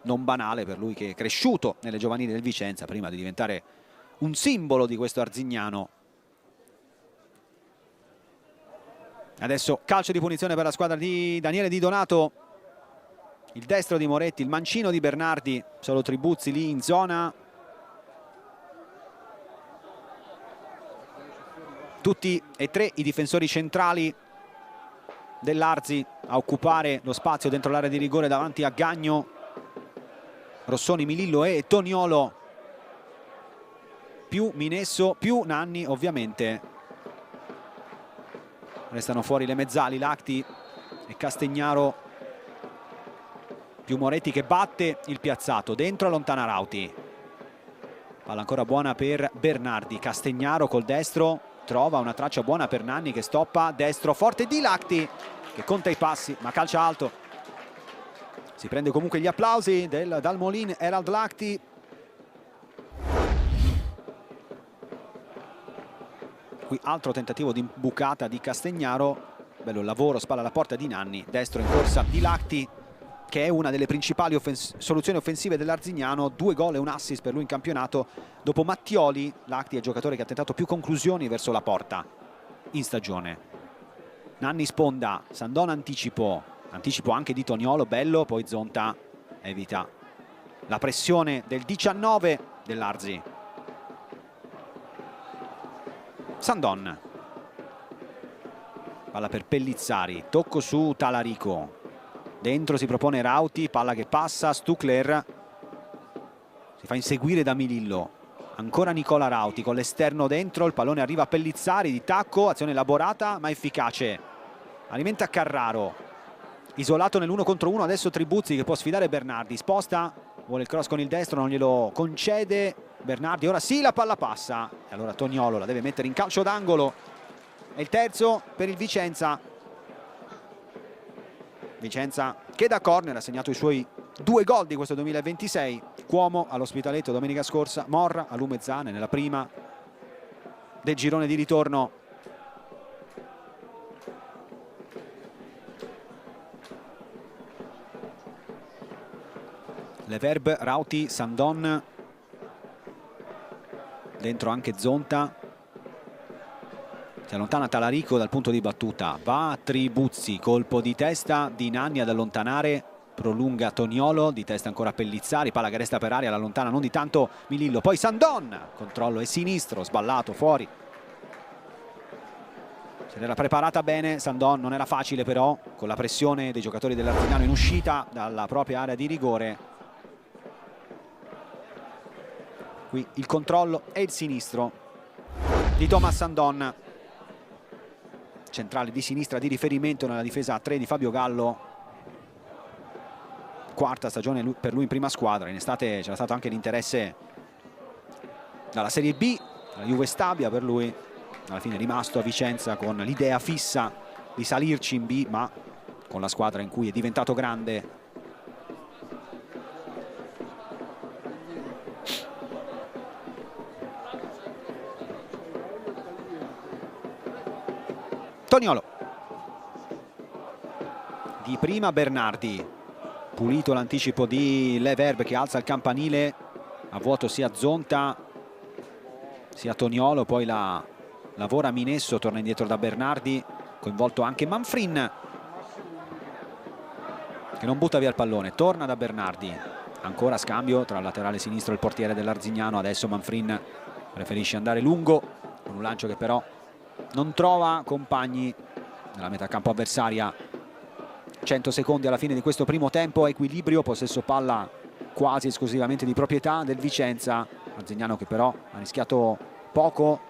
non banale per lui che è cresciuto nelle giovanili del Vicenza prima di diventare un simbolo di questo arzignano. Adesso calcio di punizione per la squadra di Daniele Di Donato, il destro di Moretti, il mancino di Bernardi, solo Tribuzzi lì in zona. Tutti e tre i difensori centrali dell'Arzi a occupare lo spazio dentro l'area di rigore davanti a Gagno, Rossoni, Milillo e Toniolo, più Minesso, più Nanni ovviamente. Restano fuori le mezzali, Lacti e Castegnaro, più Moretti che batte il piazzato, dentro allontana Rauti. Palla ancora buona per Bernardi, Castegnaro col destro trova una traccia buona per Nanni che stoppa, destro forte di Lacti che conta i passi ma calcia alto. Si prende comunque gli applausi del Dalmolin Herald Lacti. Qui altro tentativo di imbucata di Castegnaro, bello il lavoro, spalla alla porta di Nanni, destro in corsa di Lacti che è una delle principali soluzioni offensive dell'Arzignano, 2 gol e un assist per lui in campionato. Dopo Mattioli, Lacti è il giocatore che ha tentato più conclusioni verso la porta in stagione. Nanni sponda, Sandon anticipo anche di Toniolo, bello, poi Zonta evita la pressione del 19 dell'Arzi. Sandon, palla per Pellizzari, tocco su Talarico, dentro si propone Rauti, palla che passa, Stucler si fa inseguire da Milillo, ancora Nicola Rauti con l'esterno dentro, il pallone arriva a Pellizzari di tacco, azione elaborata ma efficace, alimenta Carraro, isolato nell'1 contro 1 adesso Tribuzzi che può sfidare Bernardi, sposta, vuole il cross con il destro, non glielo concede Bernardi, ora sì la palla passa e allora Toniolo la deve mettere in calcio d'angolo. È il terzo per il Vicenza. Vicenza che da corner ha segnato i suoi 2 gol di questo 2026. Cuomo all'Ospitaletto domenica scorsa, Morra a Lumezzane nella prima del girone di ritorno. Leverb, Rauti, Sandon, dentro anche Zonta, si allontana Talarico dal punto di battuta, va Tribuzzi, colpo di testa di Nanni ad allontanare, prolunga Toniolo, di testa ancora Pellizzari, palla che resta per aria, l'allontana non di tanto Milillo, poi Sandon, controllo è sinistro, sballato, fuori. Se l'era preparata bene Sandon, non era facile però, con la pressione dei giocatori dell'Arzignano in uscita dalla propria area di rigore. Qui il controllo è il sinistro di Thomas Sandon, centrale di sinistra di riferimento nella difesa a 3 di Fabio Gallo, quarta stagione per lui in prima squadra. In estate c'era stato anche l'interesse dalla Serie B, la Juve Stabia per lui, alla fine è rimasto a Vicenza con l'idea fissa di salirci in B, ma con la squadra in cui è diventato grande. Toniolo, di prima Bernardi, pulito l'anticipo di Leverbe che alza il campanile, a vuoto sia Zonta sia Toniolo, poi la lavora Minesso, torna indietro da Bernardi, coinvolto anche Manfrin che non butta via il pallone, torna da Bernardi, ancora scambio tra il laterale sinistro e il portiere dell'Arzignano. Adesso Manfrin preferisce andare lungo con un lancio che però non trova compagni nella metà campo avversaria. 100 secondi alla fine di questo primo tempo, equilibrio, possesso palla quasi esclusivamente di proprietà del Vicenza. Arzignano che però ha rischiato poco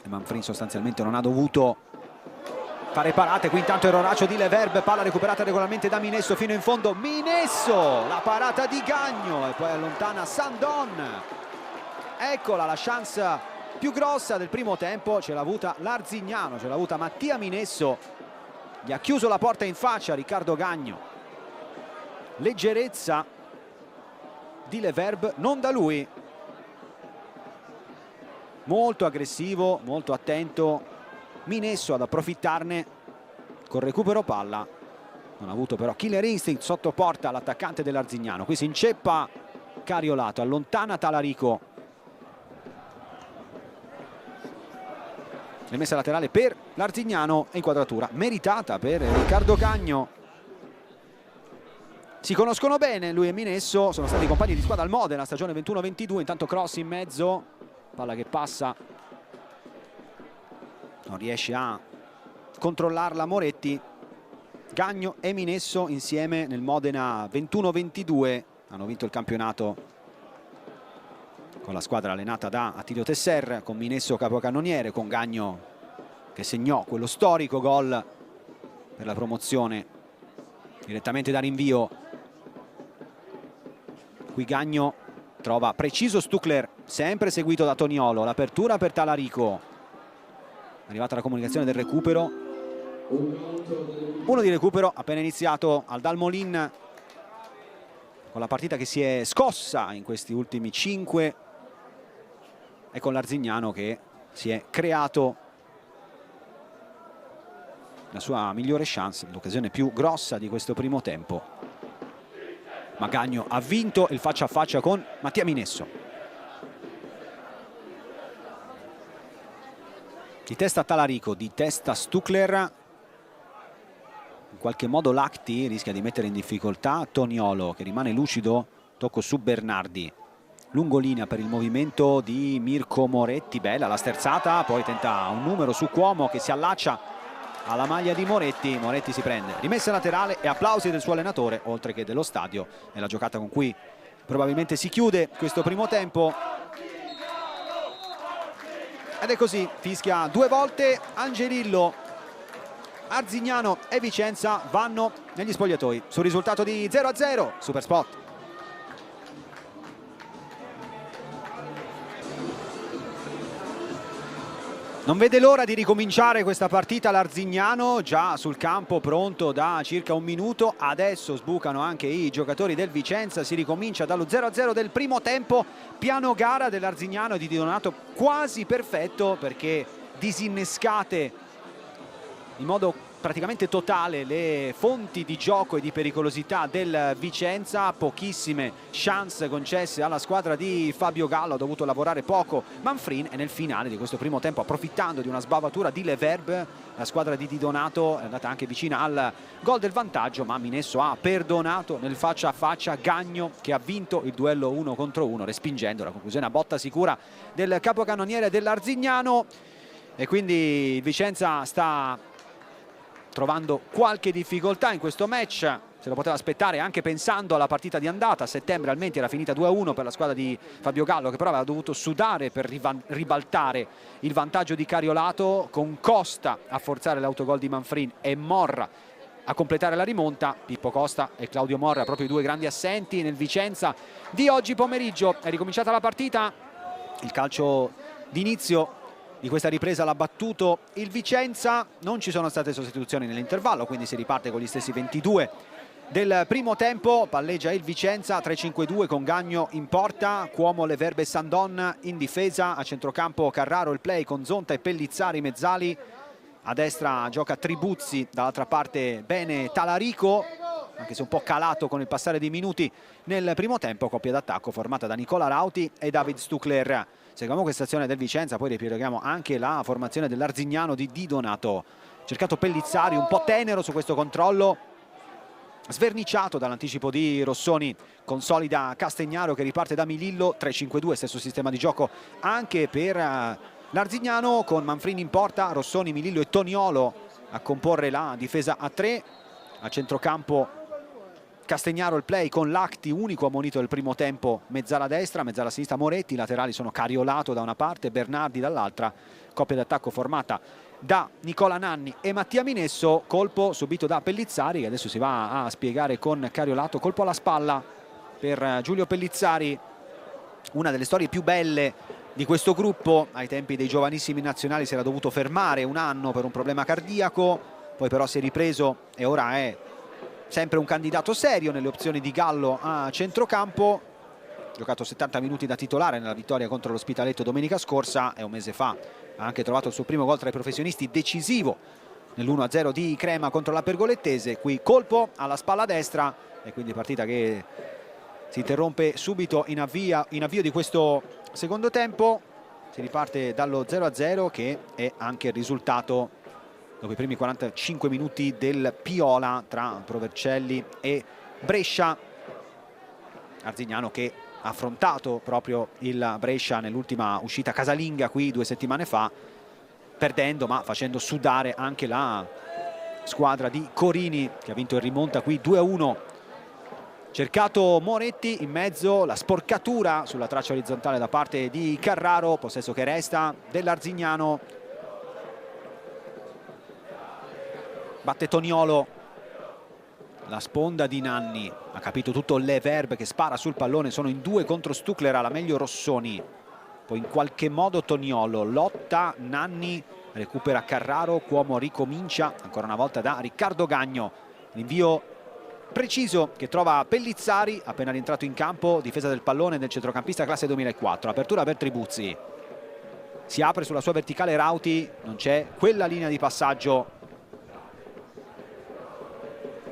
e Manfrin sostanzialmente non ha dovuto fare parate. Qui intanto erroraccio di Leverbe, palla recuperata regolarmente da Minesso fino in fondo. Minesso, la parata di Gagno e poi allontana Sandon. Eccola la chance più grossa del primo tempo, ce l'ha avuta l'Arzignano, ce l'ha avuta Mattia Minesso, gli ha chiuso la porta in faccia Riccardo Gagno. Leggerezza di Leverbe, non da lui, molto aggressivo, molto attento Minesso ad approfittarne col recupero palla. Non ha avuto però killer instinct sotto porta l'attaccante dell'Arzignano. Qui si inceppa Cariolato, allontana Talarico. Rimessa laterale per l'Arzignano e inquadratura meritata per Riccardo Gagno. Si conoscono bene lui e Minesso, sono stati compagni di squadra al Modena stagione 21-22. Intanto cross in mezzo, palla che passa, non riesce a controllarla Moretti. Gagno e Minesso insieme nel Modena 21-22 hanno vinto il campionato con la squadra allenata da Attilio Tesser, con Minesso capocannoniere, con Gagno che segnò quello storico gol per la promozione direttamente da rinvio. Qui Gagno trova preciso Stucler, sempre seguito da Toniolo, l'apertura per Talarico. È arrivata la comunicazione del recupero, uno di recupero appena iniziato al Dalmolin, con la partita che si è scossa in questi ultimi 5 e con l'Arzignano che si è creato la sua migliore chance, l'occasione più grossa di questo primo tempo. Ma Gagno ha vinto il faccia a faccia con Mattia Minesso. Di testa Talarico, di testa Stucler. In qualche modo Lacti rischia di mettere in difficoltà Toniolo che rimane lucido, tocco su Bernardi. Lungolinea per il movimento di Mirko Moretti, bella la sterzata, poi tenta un numero su Cuomo che si allaccia alla maglia di Moretti. Moretti si prende rimessa laterale e applausi del suo allenatore oltre che dello stadio. È la giocata con cui probabilmente si chiude questo primo tempo. Ed è così, fischia 2 volte Angelillo. Arzignano e Vicenza vanno negli spogliatoi sul risultato di 0-0. Superspot. Non vede l'ora di ricominciare questa partita l'Arzignano, già sul campo pronto da circa un minuto. Adesso sbucano anche i giocatori del Vicenza, si ricomincia dallo 0-0 del primo tempo. Piano gara dell'Arzignano di Di Donato quasi perfetto, perché disinnescate in modo praticamente totale le fonti di gioco e di pericolosità del Vicenza. Pochissime chance concesse alla squadra di Fabio Gallo, ha dovuto lavorare poco Manfrin, e nel finale di questo primo tempo, approfittando di una sbavatura di Leverbe, la squadra di Di Donato è andata anche vicina al gol del vantaggio, ma Minesso ha perdonato nel faccia a faccia Gagno, che ha vinto il duello 1 contro 1, respingendo la conclusione a botta sicura del capocannoniere dell'Arzignano. E quindi il Vicenza sta trovando qualche difficoltà in questo match, se lo poteva aspettare anche pensando alla partita di andata. A settembre almeno era finita 2-1 per la squadra di Fabio Gallo, che però aveva dovuto sudare per ribaltare il vantaggio di Cariolato, con Costa a forzare l'autogol di Manfrin e Morra a completare la rimonta. Pippo Costa e Claudio Morra proprio i 2 grandi assenti nel Vicenza di oggi pomeriggio. È ricominciata la partita, il calcio d'inizio di questa ripresa l'ha battuto il Vicenza, non ci sono state sostituzioni nell'intervallo, quindi si riparte con gli stessi 22 del primo tempo. Palleggia il Vicenza 3-5-2 con Gagno in porta, Cuomo, Leverbe e Sandon in difesa, a centrocampo Carraro il play con Zonta e Pellizzari mezzali, A destra gioca Tribuzzi, dall'altra parte bene Talarico, anche se un po' calato con il passare dei minuti nel primo tempo. Coppia d'attacco formata da Nicola Rauti e David Stucler. Seguiamo questa azione del Vicenza, poi ripieghiamo anche la formazione dell'Arzignano di Di Donato. Cercato Pellizzari, un po' tenero su questo controllo, sverniciato dall'anticipo di Rossoni, consolida Castegnaro che riparte da Milillo. 3-5-2, stesso sistema di gioco anche per l'Arzignano, con Manfrini in porta, Rossoni, Milillo e Toniolo a comporre la difesa a 3. A centrocampo Castegnaro il play con Lacti, unico ammonito del primo tempo, mezzala destra, mezzala sinistra Moretti, i laterali sono Cariolato da una parte, Bernardi dall'altra. Coppia d'attacco formata da Nicola Nanni e Mattia Minesso. Colpo subito da Pellizzari, che adesso si va a spiegare con Cariolato. Colpo alla spalla per Giulio Pellizzari, una delle storie più belle di questo gruppo. Ai tempi dei giovanissimi nazionali si era dovuto fermare un anno per un problema cardiaco, poi però si è ripreso e ora è sempre un candidato serio nelle opzioni di Gallo a centrocampo. Giocato 70 minuti da titolare nella vittoria contro l'Ospitaletto domenica scorsa, e un mese fa ha anche trovato il suo primo gol tra i professionisti, decisivo nell'1-0 di Crema contro la Pergolettese. Qui colpo alla spalla destra e quindi partita che si interrompe subito in avvio di questo secondo tempo. Si riparte dallo 0-0 che è anche il risultato dopo i primi 45 minuti del Piola tra Provercelli e Brescia. Arzignano che ha affrontato proprio il Brescia nell'ultima uscita casalinga qui 2 settimane fa, perdendo ma facendo sudare anche la squadra di Corini, che ha vinto in rimonta qui 2-1. Cercato Moretti in mezzo, la sporcatura sulla traccia orizzontale da parte di Carraro, possesso che resta dell'Arzignano. Batte Toniolo, la sponda di Nanni, ha capito tutto Leverbe che spara sul pallone, sono in 2 contro Stucler, alla meglio Rossoni, poi in qualche modo Toniolo, lotta Nanni, recupera Carraro, Cuomo ricomincia ancora una volta da Riccardo Gagno, l'invio preciso che trova Pellizzari appena rientrato in campo, difesa del pallone del centrocampista classe 2004, apertura per Tribuzzi, si apre sulla sua verticale Rauti, non c'è quella linea di passaggio.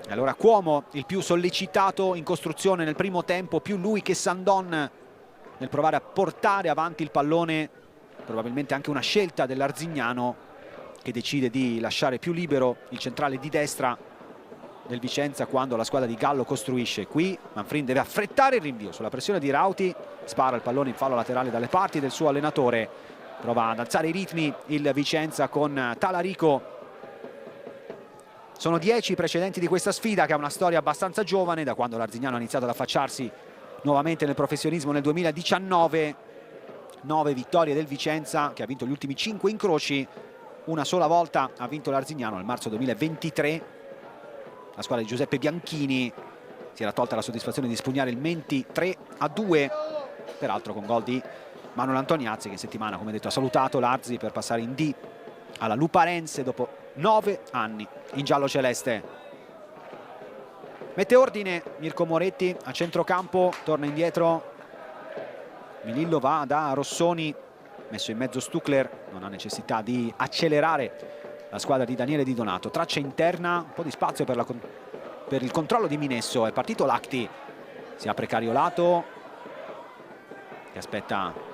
E allora Cuomo, il più sollecitato in costruzione nel primo tempo, più lui che Sandon nel provare a portare avanti il pallone. Probabilmente anche una scelta dell'Arzignano, che decide di lasciare più libero il centrale di destra del Vicenza quando la squadra di Gallo costruisce. Qui Manfrini deve affrettare il rinvio sulla pressione di Rauti, spara il pallone in fallo laterale dalle parti del suo allenatore. Prova ad alzare i ritmi il Vicenza con Talarico. Sono 10 i precedenti di questa sfida, che ha una storia abbastanza giovane, da quando l'Arzignano ha iniziato ad affacciarsi nuovamente nel professionismo nel 2019. 9 vittorie del Vicenza, che ha vinto gli ultimi 5 incroci. Una sola volta ha vinto l'Arzignano nel marzo 2023. La squadra di Giuseppe Bianchini si era tolta la soddisfazione di spugnare il Menti 3-2, peraltro con gol di Manuel Antoniazzi, che in settimana, come detto, ha salutato l'Arzi per passare in D alla Luparense dopo 9 anni in giallo-celeste. Mette ordine Mirko Moretti a centrocampo, torna indietro Milillo, va da Rossoni, messo in mezzo Stucler, non ha necessità di accelerare la squadra di Daniele Di Donato. Traccia interna, un po' di spazio per il controllo di Minesso, è partito Lacti, si apre Cariolato che aspetta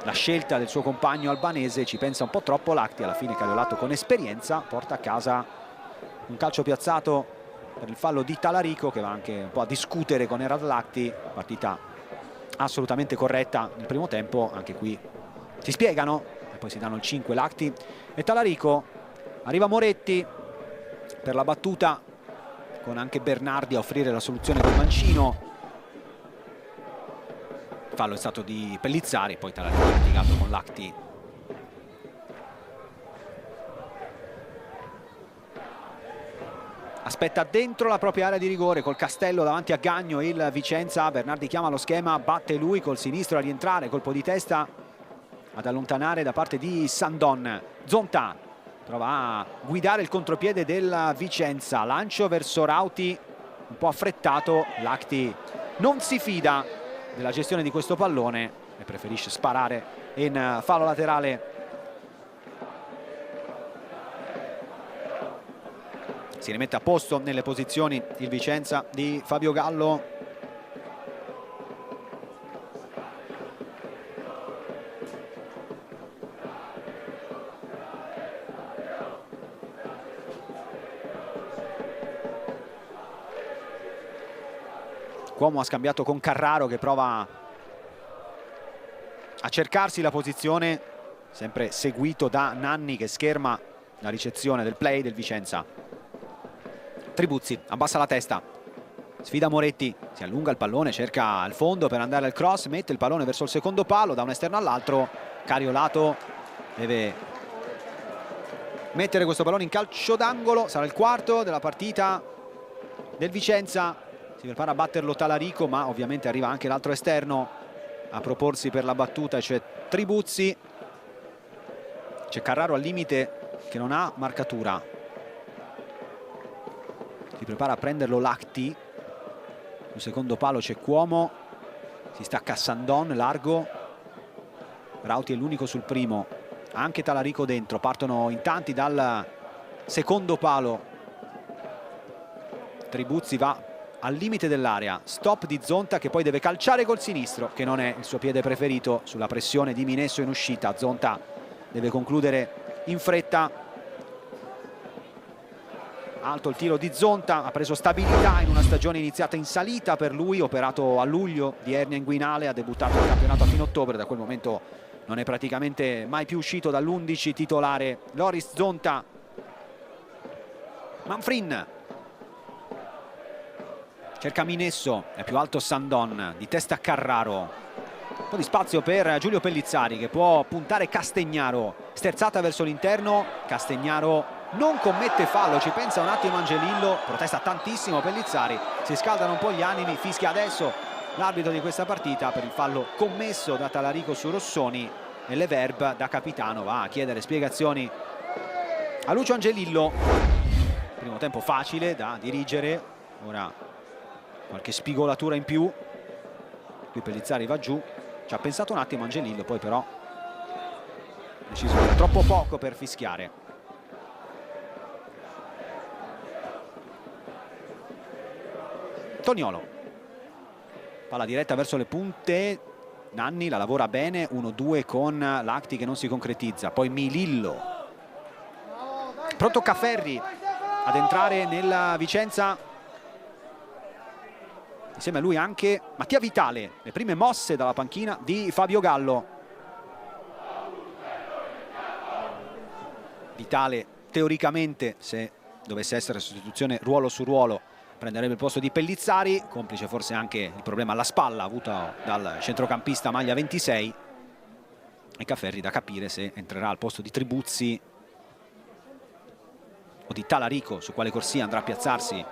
la scelta del suo compagno albanese, ci pensa un po' troppo Lacti, alla fine Cariolato con esperienza porta a casa un calcio piazzato per il fallo di Talarico, che va anche un po' a discutere con Erad Lacti. Partita assolutamente corretta nel primo tempo, anche qui si spiegano e poi si danno il 5 Lacti e Talarico. Arriva Moretti per la battuta, con anche Bernardi a offrire la soluzione col mancino. Il fallo è stato di Pellizzari, poi Talarico ha litigato con Lacti. Aspetta dentro la propria area di rigore col Castello davanti a Gagno il Vicenza. Bernardi chiama lo schema, batte lui col sinistro a rientrare, colpo di testa ad allontanare da parte di Sandon. Zonta prova a guidare il contropiede del Vicenza, lancio verso Rauti un po' affrettato. Lacti non si fida della gestione di questo pallone e preferisce sparare in fallo laterale. Si rimette a posto nelle posizioni il Vicenza di Fabio Gallo. Cuomo ha scambiato con Carraro, che prova a cercarsi la posizione, sempre seguito da Nanni che scherma la ricezione del play del Vicenza. Tribuzzi abbassa la testa, sfida Moretti, si allunga il pallone, cerca il fondo per andare al cross, mette il pallone verso il secondo palo, da un esterno all'altro. Cariolato deve mettere questo pallone in calcio d'angolo, sarà il quarto della partita del Vicenza. Si prepara a batterlo Talarico, ma ovviamente arriva anche l'altro esterno a proporsi per la battuta, cioè Tribuzzi. C'è Carraro al limite che non ha marcatura. Si prepara a prenderlo Lacti. Sul secondo palo c'è Cuomo. Si stacca Sandon, largo. Rauti è l'unico sul primo. Anche Talarico dentro. Partono in tanti dal secondo palo. Tribuzzi va al limite dell'area, stop di Zonta che poi deve calciare col sinistro, che non è il suo piede preferito, sulla pressione di Minesso in uscita. Zonta deve concludere in fretta. Alto il tiro di Zonta, ha preso stabilità in una stagione iniziata in salita per lui, operato a luglio di ernia inguinale, ha debuttato nel campionato a fine ottobre, da quel momento non è praticamente mai più uscito dall'11 titolare. Loris Zonta. Manfrin cerca Minesso, è più alto Sandon, di testa Carraro. Un po' di spazio per Giulio Pellizzari che può puntare Castegnaro. Sterzata verso l'interno, Castegnaro non commette fallo, ci pensa un attimo Angelillo, protesta tantissimo Pellizzari, si scaldano un po' gli animi, fischia adesso l'arbitro di questa partita per il fallo commesso da Talarico su Rossoni e Leverb da capitano va a chiedere spiegazioni a Lucio Angelillo. Primo tempo facile da dirigere, ora qualche spigolatura in più. Qui Pellizzari va giù, ci ha pensato un attimo Angelillo, poi però ha deciso che era troppo poco per fischiare. Toniolo, palla diretta verso le punte, Nanni la lavora bene, 1-2 con Lacti che non si concretizza, poi Milillo. Pronto Cafferri ad entrare nella Vicenza. Insieme a lui anche Mattia Vitale, le prime mosse dalla panchina di Fabio Gallo. Vitale teoricamente, se dovesse essere sostituzione ruolo su ruolo, prenderebbe il posto di Pellizzari, complice forse anche il problema alla spalla avuto dal centrocampista maglia 26. E Cafferri da capire se entrerà al posto di Tribuzzi o di Talarico, su quale corsia andrà a piazzarsi.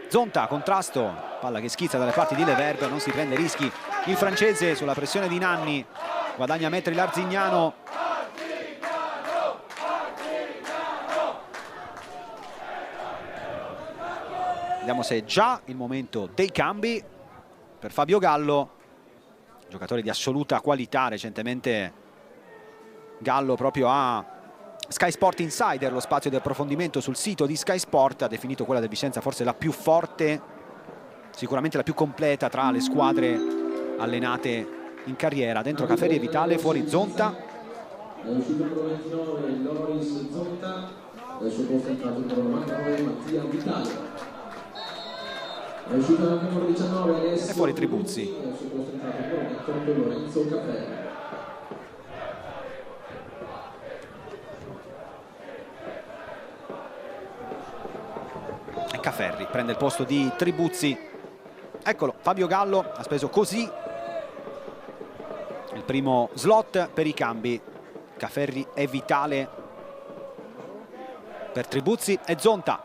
Zonta, contrasto, palla che schizza dalle parti di Leverb, non si prende rischi il francese sulla pressione di Nanni, guadagna metri l'Arzignano. Vediamo se è già il momento dei cambi per Fabio Gallo, giocatore di assoluta qualità. Recentemente Gallo proprio a Sky Sport Insider, lo spazio di approfondimento sul sito di Sky Sport, ha definito quella del Vicenza forse la più forte, sicuramente la più completa tra le squadre allenate in carriera. Dentro Cafferri e Vitale, fuori Zonta. È uscito il 29 Loris Zonta, dal suo posto è entrato il numero 99 Mattia Vitale. È uscito il numero 19 Alessio e fuori Tribuzzi. Dal suo posto è entrato il numero 28 Lorenzo Cafferri. Cafferri prende il posto di Tribuzzi. Eccolo, Fabio Gallo ha speso così il primo slot per i cambi. Cafferri e Vitale per Tribuzzi e Zonta.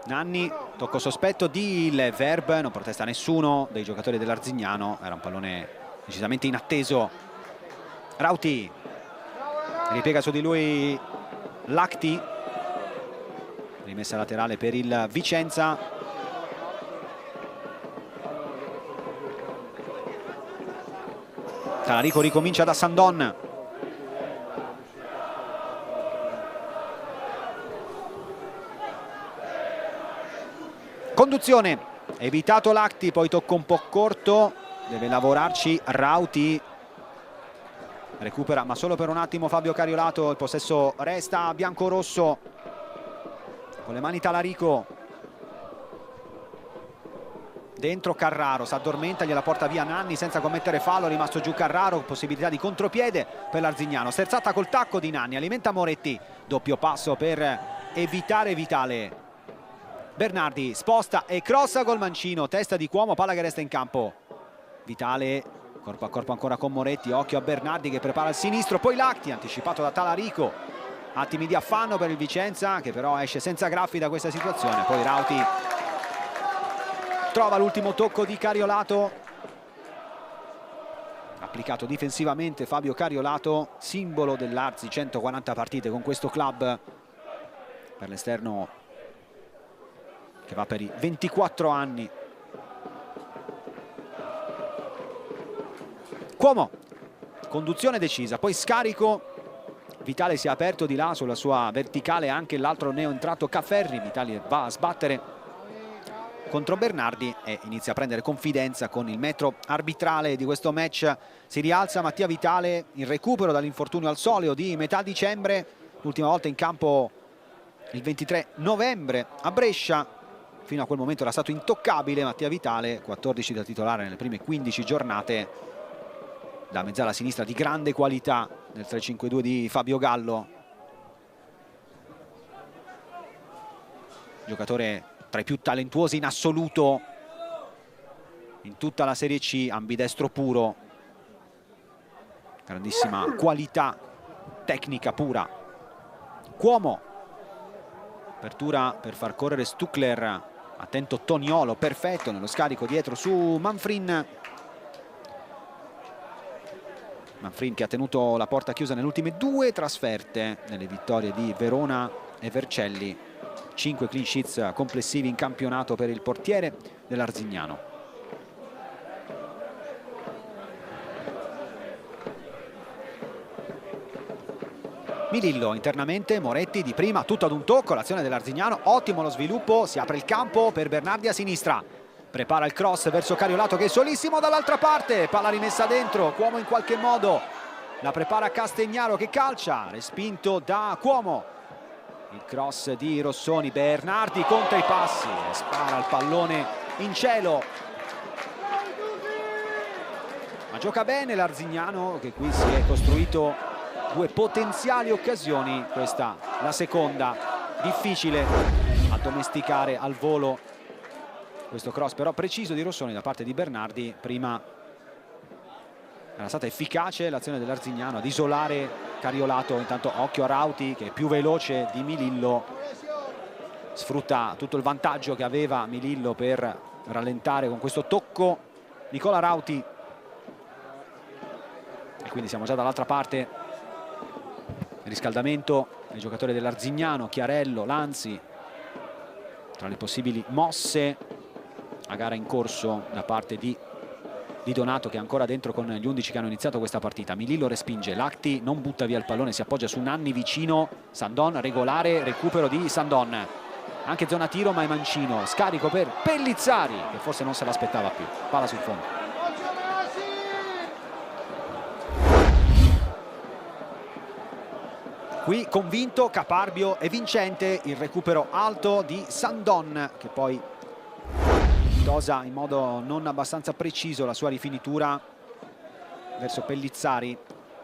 Nanni, tocco sospetto di Leverb, non protesta nessuno dei giocatori dell'Arzignano, era un pallone decisamente inatteso. Rauti ripiega su di lui Lacti, rimessa laterale per il Vicenza. Talarico ricomincia da Sandon. Conduzione, evitato Lacti, poi tocco un po' corto, deve lavorarci Rauti, recupera ma solo per un attimo Fabio Cariolato, il possesso resta biancorosso, con le mani Talarico, dentro Carraro, si addormenta, gliela porta via Nanni senza commettere fallo, rimasto giù Carraro, possibilità di contropiede per l'Arzignano, sterzata col tacco di Nanni, alimenta Moretti, doppio passo per evitare Vitale. Bernardi sposta e crossa col mancino, testa di Cuomo, palla che resta in campo. Vitale corpo a corpo ancora con Moretti, occhio a Bernardi che prepara il sinistro, poi Lacti anticipato da Talarico, attimi di affanno per il Vicenza che però esce senza graffi da questa situazione. Poi Rauti trova l'ultimo tocco di Cariolato, applicato difensivamente Fabio Cariolato, simbolo dell'Arzi, 140 partite con questo club, per l'esterno che va per i 24 anni. Cuomo, conduzione decisa, poi scarico, Vitale si è aperto di là sulla sua verticale, anche l'altro neoentrato Cafferri, Vitale va a sbattere contro Bernardi e inizia a prendere confidenza con il metro arbitrale di questo match. Si rialza Mattia Vitale, in recupero dall'infortunio al soleo di metà dicembre, l'ultima volta in campo il 23 novembre a Brescia. Fino a quel momento era stato intoccabile Mattia Vitale, 14 da titolare nelle prime 15 giornate, da mezzala sinistra di grande qualità nel 3-5-2 di Fabio Gallo. Giocatore tra i più talentuosi in assoluto in tutta la Serie C, ambidestro puro, grandissima qualità tecnica pura. Cuomo, apertura per far correre Stuckler, attento Toniolo, perfetto nello scarico dietro su Manfrin. Manfrin che ha tenuto la porta chiusa nelle ultime 2 trasferte nelle vittorie di Verona e Vercelli. 5 clean sheets complessivi in campionato per il portiere dell'Arzignano. Milillo internamente, Moretti di prima, tutto ad un tocco, l'azione dell'Arzignano, ottimo lo sviluppo, si apre il campo per Bernardi a sinistra, prepara il cross verso Cariolato che è solissimo dall'altra parte, palla rimessa dentro, Cuomo in qualche modo la prepara Castegnaro che calcia, respinto da Cuomo. Il cross di Rossoni, Bernardi contra i passi e spara il pallone in cielo. Ma gioca bene l'Arzignano che qui si è costruito 2 potenziali occasioni, questa la seconda, difficile addomesticare al volo questo cross però preciso di Rossoni da parte di Bernardi. Prima era stata efficace l'azione dell'Arzignano ad isolare Cariolato, intanto occhio a Rauti che è più veloce di Milillo, sfrutta tutto il vantaggio che aveva Milillo per rallentare con questo tocco Nicola Rauti e quindi siamo già dall'altra parte. Riscaldamento ai giocatori dell'Arzignano, Chiarello, Lanzi, tra le possibili mosse a gara in corso da parte di Donato che è ancora dentro con gli 11 che hanno iniziato questa partita. Milillo respinge, Lacti non butta via il pallone, si appoggia su Nanni vicino, Sandon regolare, recupero di Sandon, anche zona tiro ma è mancino, scarico per Pellizzari che forse non se l'aspettava più, palla sul fondo. Qui convinto, caparbio e vincente il recupero alto di Sandon che poi dosa in modo non abbastanza preciso la sua rifinitura verso Pellizzari.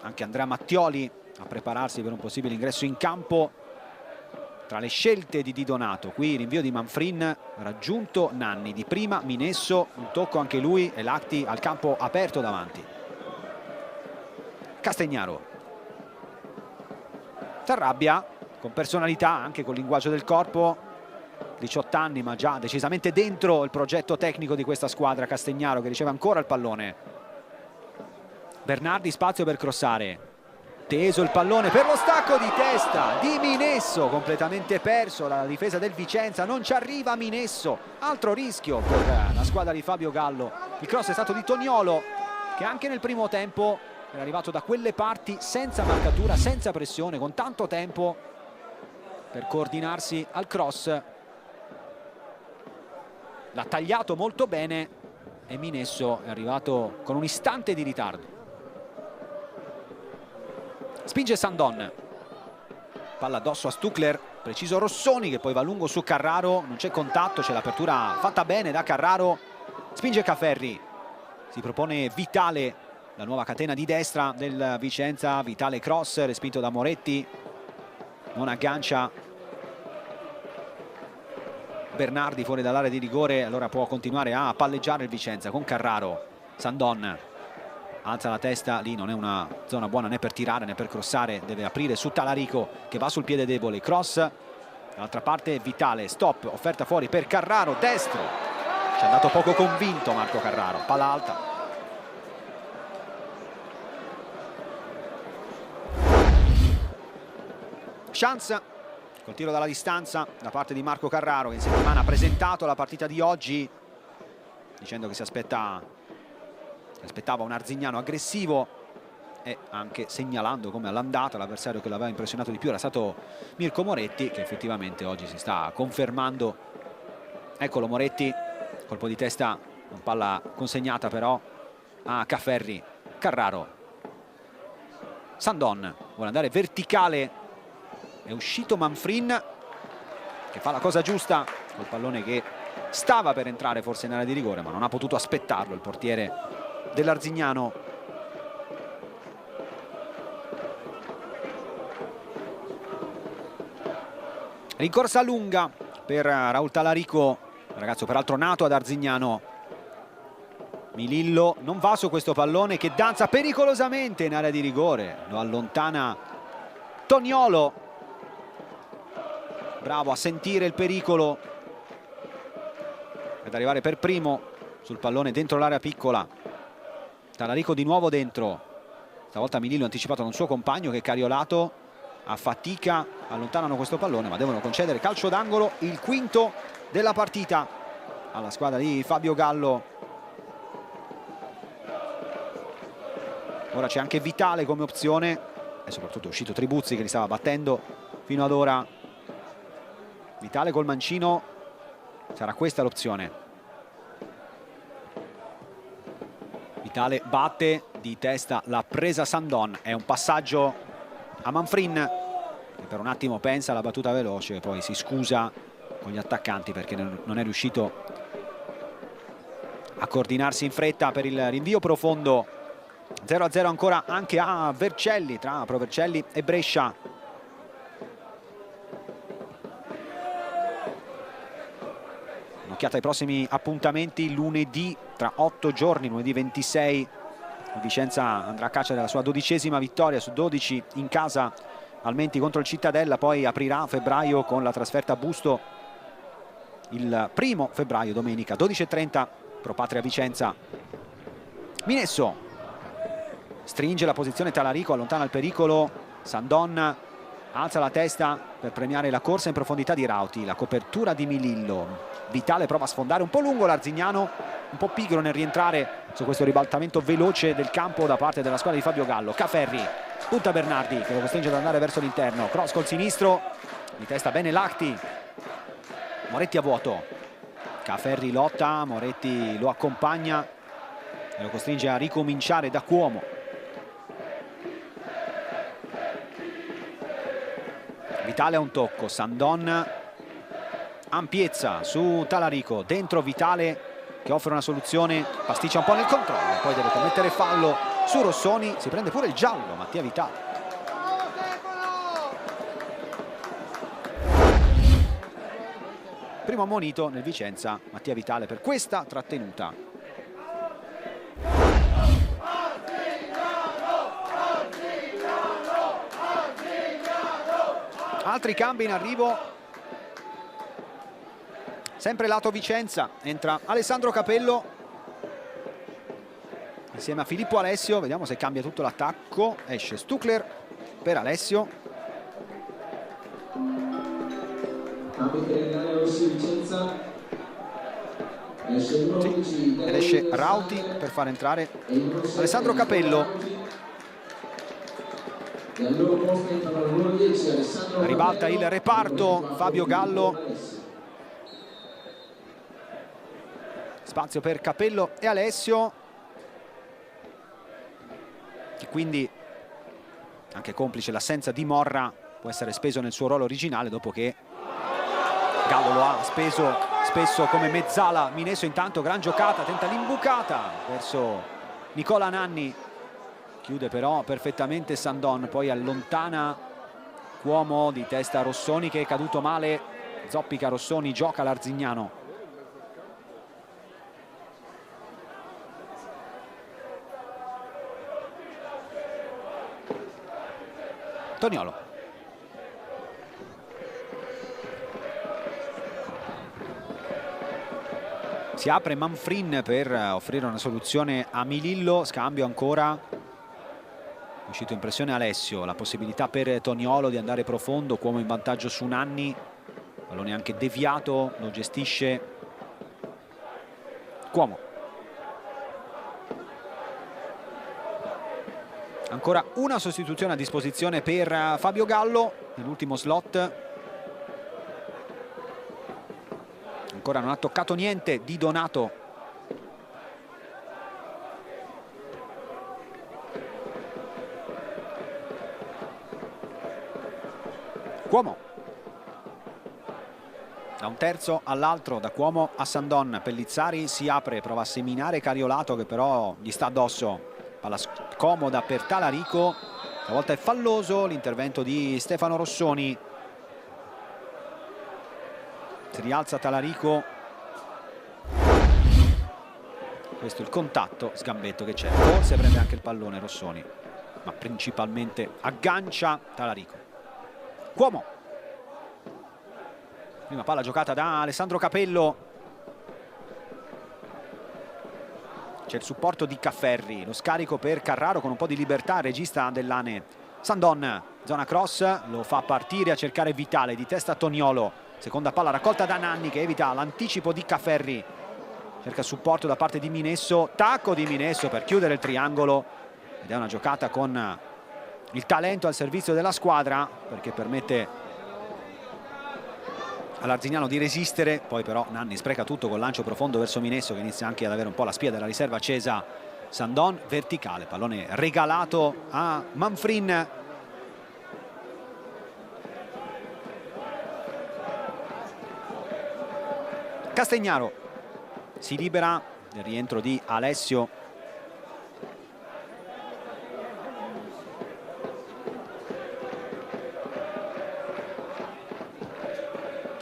Anche Andrea Mattioli a prepararsi per un possibile ingresso in campo. Tra le scelte di Di Donato qui rinvio di Manfrin, raggiunto Nanni, di prima Minesso, un tocco anche lui e Lacti al campo aperto davanti. Castegnaro s'arrabbia con personalità, anche con linguaggio del corpo, 18 anni ma già decisamente dentro il progetto tecnico di questa squadra. Castegnaro che riceve ancora il pallone, Bernardi spazio per crossare, teso il pallone per lo stacco di testa di Minesso, completamente perso la difesa del Vicenza, non ci arriva Minesso, altro rischio per la squadra di Fabio Gallo. Il cross è stato di Toniolo che anche nel primo tempo era arrivato da quelle parti senza marcatura, senza pressione, con tanto tempo per coordinarsi al cross. l'ha tagliato molto bene e Minesso è arrivato con un istante di ritardo. Spinge Sandon, palla addosso a Stucler, preciso Rossoni che poi va lungo su Carraro, non c'è contatto, c'è l'apertura fatta bene da Carraro, spinge Caferri, si propone Vitale, la nuova catena di destra del Vicenza. Vitale cross, respinto da Moretti, non aggancia Bernardi fuori dall'area di rigore, allora può continuare a palleggiare il Vicenza con Carraro. Sandon alza la testa, lì non è una zona buona né per tirare né per crossare, deve aprire su Talarico che va sul piede debole, cross, dall'altra parte Vitale, stop, offerta fuori per Carraro, destro, ci è andato poco convinto Marco Carraro, palla alta. Chance col tiro dalla distanza da parte di Marco Carraro, che in settimana ha presentato la partita di oggi dicendo che si aspettava un Arzignano aggressivo e anche segnalando come all'andata l'avversario che l'aveva impressionato di più era stato Mirko Moretti, che effettivamente oggi si sta confermando. Eccolo Moretti, colpo di testa, una palla consegnata però a Caferri. Carraro, Sandon vuole andare verticale, è uscito Manfrin che fa la cosa giusta col pallone che stava per entrare forse in area di rigore, ma non ha potuto aspettarlo il portiere dell'Arzignano. Rincorsa lunga per Raul Talarico, ragazzo peraltro nato ad Arzignano. Milillo non va su questo pallone che danza pericolosamente in area di rigore, lo allontana Toniolo, bravo a sentire il pericolo ad arrivare per primo sul pallone dentro l'area piccola. Talarico di nuovo dentro, stavolta Milillo anticipato da un suo compagno che è Cariolato, a fatica allontanano questo pallone ma devono concedere calcio d'angolo, il quinto della partita alla squadra di Fabio Gallo. Ora c'è anche Vitale come opzione e soprattutto è uscito Tribuzzi che li stava battendo fino ad ora. Vitale col mancino, sarà questa l'opzione. Vitale batte di testa, l'ha presa Sandon, è un passaggio a Manfrin che per un attimo pensa alla battuta veloce, poi si scusa con gli attaccanti perché non è riuscito a coordinarsi in fretta per il rinvio profondo. 0-0 ancora anche a Vercelli, tra Pro Vercelli e Brescia. Un'occhiata ai prossimi appuntamenti: lunedì tra 8 giorni, lunedì 26, il Vicenza andrà a caccia della sua 12ª vittoria su 12 in casa al Menti contro il Cittadella, poi aprirà a febbraio con la trasferta a Busto il 1° febbraio, domenica 12:30, Pro Patria Vicenza. Minesso stringe la posizione Talarico, allontana il pericolo, Sandon alza la testa per premiare la corsa in profondità di Rauti, la copertura di Milillo. Vitale prova a sfondare un po' lungo l'Arzignano, un po' pigro nel rientrare su questo ribaltamento veloce del campo da parte della squadra di Fabio Gallo. Caferri spunta Bernardi che lo costringe ad andare verso l'interno, cross col sinistro, di testa bene Lacti, Moretti a vuoto, Caferri lotta, Moretti lo accompagna e lo costringe a ricominciare da Cuomo. Vitale a un tocco, Sandon ampiezza su Talarico, dentro Vitale che offre una soluzione, pasticcia un po' nel controllo, poi deve commettere fallo su Rossoni, si prende pure il giallo Mattia Vitale. Primo ammonito nel Vicenza Mattia Vitale per questa trattenuta. Altri cambi in arrivo, sempre lato Vicenza, entra Alessandro Capello insieme a Filippo Alessio, vediamo se cambia tutto l'attacco. Esce Stucler per Alessio, ed esce Rauti per far entrare Alessandro Capello. Ribalta il reparto Fabio Gallo, spazio per Capello e Alessio, che quindi, anche complice l'assenza di Morra, può essere speso nel suo ruolo originale dopo che Gallo lo ha speso spesso come mezzala. Minesso intanto, gran giocata, tenta l'imbucata verso Nicola Nanni, chiude però perfettamente Sandon, poi allontana Cuomo di testa Rossoni che è caduto male, zoppica Rossoni, gioca l'Arzignano. Toniolo. Si apre Manfrin per offrire una soluzione a Milillo, scambio ancora. È uscito in pressione Alessio, la possibilità per Toniolo di andare profondo, Cuomo in vantaggio su Nanni, pallone anche deviato, lo gestisce Cuomo. Ancora una sostituzione a disposizione per Fabio Gallo nell'ultimo slot. Ancora non ha toccato niente Di Donato. Cuomo. Da un terzo all'altro, da Cuomo a Sandon. Pellizzari si apre, prova a seminare Cariolato che però gli sta addosso. Palla scomoda per Talarico, stavolta è falloso l'intervento di Stefano Rossoni. Si rialza Talarico, questo è il contatto, sgambetto che c'è, forse prende anche il pallone Rossoni, ma principalmente aggancia Talarico. Cuomo, prima palla giocata da Alessandro Capello. C'è il supporto di Cafferri, lo scarico per Carraro con un po' di libertà, regista Dell'Ane. Sandon, zona cross, lo fa partire a cercare Vitale, di testa Toniolo. Seconda palla raccolta da Nanni che evita l'anticipo di Cafferri. Cerca supporto da parte di Minesso, tacco di Minesso per chiudere il triangolo. Ed è una giocata con il talento al servizio della squadra, perché permette all'Arzignano di resistere. Poi però Nanni spreca tutto col lancio profondo verso Minesso che inizia anche ad avere un po' la spia della riserva accesa. Sandon verticale, pallone regalato a Manfrin. Castagnaro si libera del rientro di Alessio.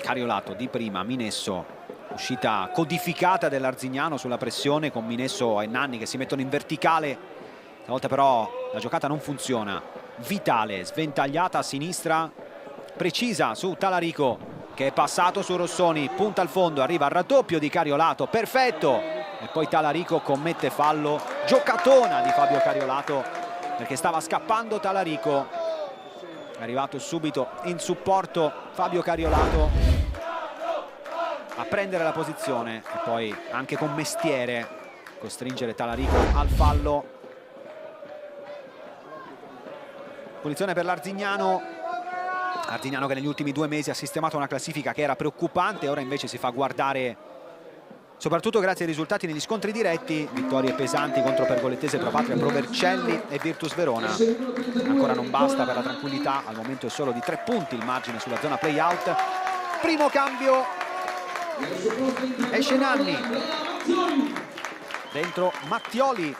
Cariolato di prima, Minesso, uscita codificata dell'Arzignano sulla pressione con Minesso e Nanni che si mettono in verticale. Stavolta però la giocata non funziona. Vitale, sventagliata a sinistra, precisa su Talarico che è passato su Rossoni, punta al fondo, arriva al raddoppio di Cariolato, perfetto! E poi Talarico commette fallo, giocatona di Fabio Cariolato perché stava scappando Talarico. È arrivato subito in supporto Fabio Cariolato a prendere la posizione e poi anche con mestiere costringere Talarico al fallo. Punizione per l'Arzignano. Arzignano che negli ultimi 2 mesi ha sistemato una classifica che era preoccupante, ora invece si fa guardare soprattutto grazie ai risultati negli scontri diretti. Vittorie pesanti contro Pergolettese, Pro Patria, Pro Vercelli e Virtus Verona. Ancora non basta per la tranquillità, al momento è solo di 3 punti il margine sulla zona play-out. Primo cambio, esce Nanni, dentro Mattioli.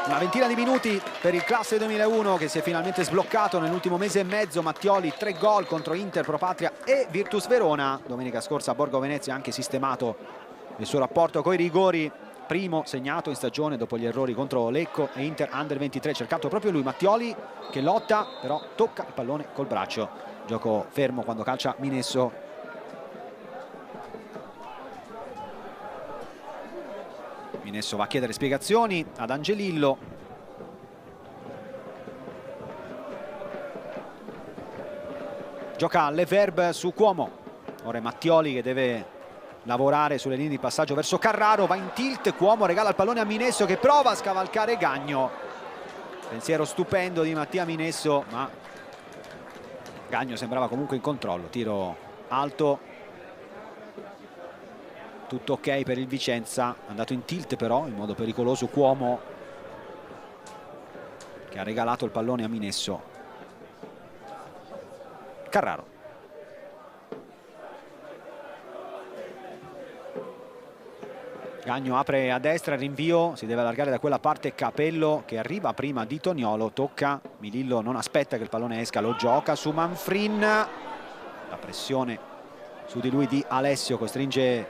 Una ventina di minuti per il classe 2001 che si è finalmente sbloccato nell'ultimo mese e mezzo. Mattioli 3 gol contro Inter, Pro Patria e Virtus Verona. Domenica scorsa a Borgo Venezia ha anche sistemato il suo rapporto coi rigori. Primo segnato in stagione dopo gli errori contro Lecco e Inter Under 23. Cercato proprio lui, Mattioli, che lotta, però tocca il pallone col braccio. Gioco fermo quando calcia Minesso. Minesso va a chiedere spiegazioni ad Angelillo. Gioca Leverb su Cuomo. Ora è Mattioli che deve lavorare sulle linee di passaggio verso Carraro. Va in tilt, Cuomo regala il pallone a Minesso che prova a scavalcare Gagno. Pensiero stupendo di Mattia Minesso, ma Gagno sembrava comunque in controllo. Tiro alto, tutto ok per il Vicenza. È andato in tilt però in modo pericoloso Cuomo, che ha regalato il pallone a Minesso. Carraro. Gagno apre a destra, il rinvio, si deve allargare da quella parte Capello che arriva prima di Toniolo, tocca, Milillo non aspetta che il pallone esca, lo gioca su Manfrin, la pressione su di lui di Alessio costringe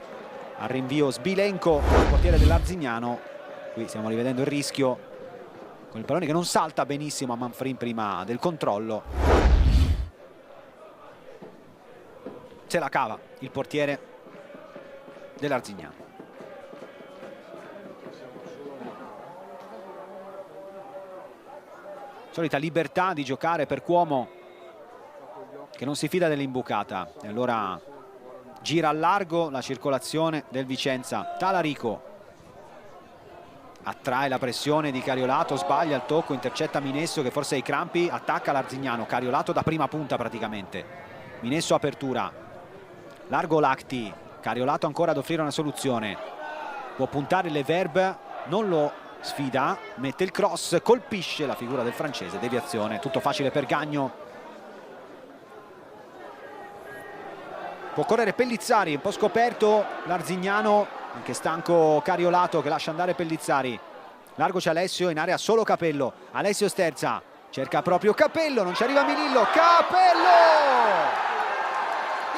al rinvio Sbilenko, il portiere dell'Arzignano. Qui stiamo rivedendo il rischio con il pallone che non salta benissimo a Manfrin prima del controllo. Se la cava il portiere dell'Arzignano. Solita libertà di giocare per Cuomo, che non si fida dell'imbucata, e allora gira al largo la circolazione del Vicenza. Talarico attrae la pressione di Cariolato, sbaglia il tocco, intercetta Minesso che forse ha i crampi, attacca l'Arzignano. Cariolato da prima punta praticamente, Minesso apertura, largo Lacti, Cariolato ancora ad offrire una soluzione, può puntare Leverbe, non lo sfida, mette il cross, colpisce la figura del francese, deviazione, tutto facile per Gagno. Può correre Pellizzari, un po' scoperto l'Arzignano, anche stanco Cariolato che lascia andare Pellizzari. Largo c'è Alessio, in area solo Capello, Alessio sterza, cerca proprio Capello, non ci arriva Milillo, Capello!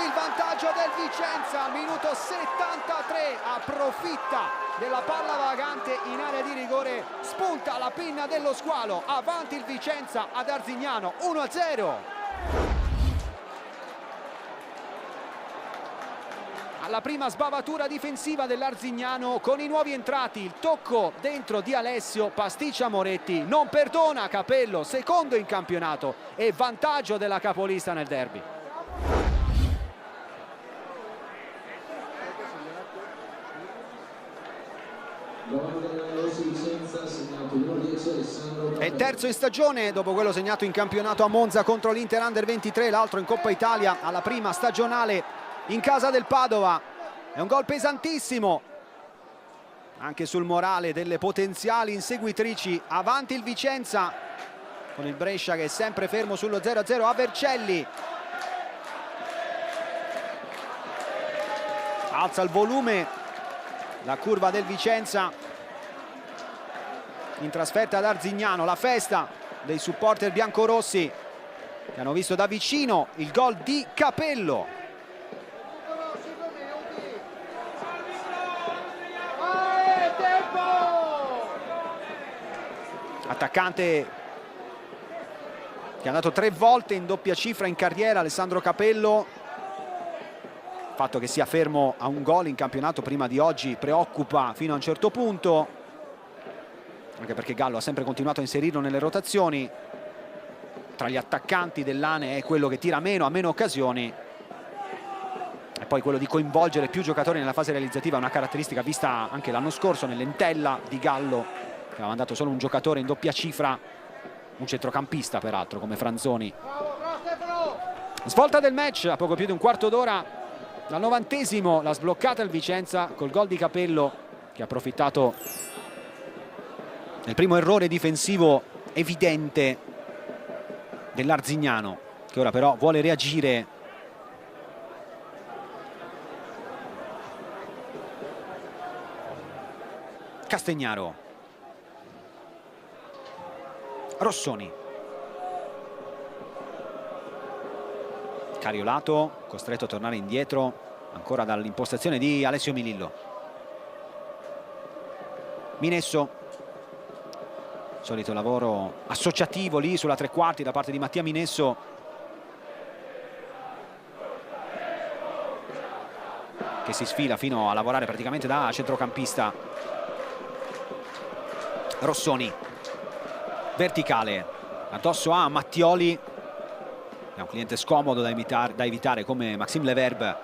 Il vantaggio del Vicenza al minuto 73, approfitta della palla vagante in area di rigore, spunta la pinna dello squalo, avanti il Vicenza ad Arzignano, 1-0. Alla prima sbavatura difensiva dell'Arzignano con i nuovi entrati, il tocco dentro di Alessio, pasticcia Moretti, non perdona Capello, secondo in campionato e vantaggio della capolista nel derby. È il terzo in stagione dopo quello segnato in campionato a Monza contro l'Inter Under 23, l'altro in Coppa Italia alla prima stagionale in casa del Padova. È un gol pesantissimo anche sul morale delle potenziali inseguitrici. Avanti il Vicenza con il Brescia che è sempre fermo sullo 0-0 a Vercelli. Alza il volume la curva del Vicenza in trasferta ad Arzignano, la festa dei supporter biancorossi che hanno visto da vicino il gol di Capello. Attaccante che è andato 3 volte in doppia cifra in carriera, Alessandro Capello. Il fatto che sia fermo a un gol in campionato prima di oggi preoccupa fino a un certo punto, anche perché Gallo ha sempre continuato a inserirlo nelle rotazioni. Tra gli attaccanti dell'Ane è quello che tira meno, ha meno occasioni, e poi quello di coinvolgere più giocatori nella fase realizzativa è una caratteristica vista anche l'anno scorso nell'Entella di Gallo, che aveva mandato solo un giocatore in doppia cifra, un centrocampista peraltro come Franzoni. Svolta del match a poco più di un quarto d'ora dal 90esimo, l'ha sbloccata il Vicenza col gol di Capello, che ha approfittato del primo errore difensivo evidente dell'Arzignano, che ora però vuole reagire. Castegnaro, Rossoni, Cariolato costretto a tornare indietro ancora dall'impostazione di Alessio Milillo. Minesso, solito lavoro associativo lì sulla tre quarti da parte di Mattia Minesso, che si sfila fino a lavorare praticamente da centrocampista. Rossoni, verticale addosso a Mattioli, è un cliente scomodo da evitare come Maxime Leverbe.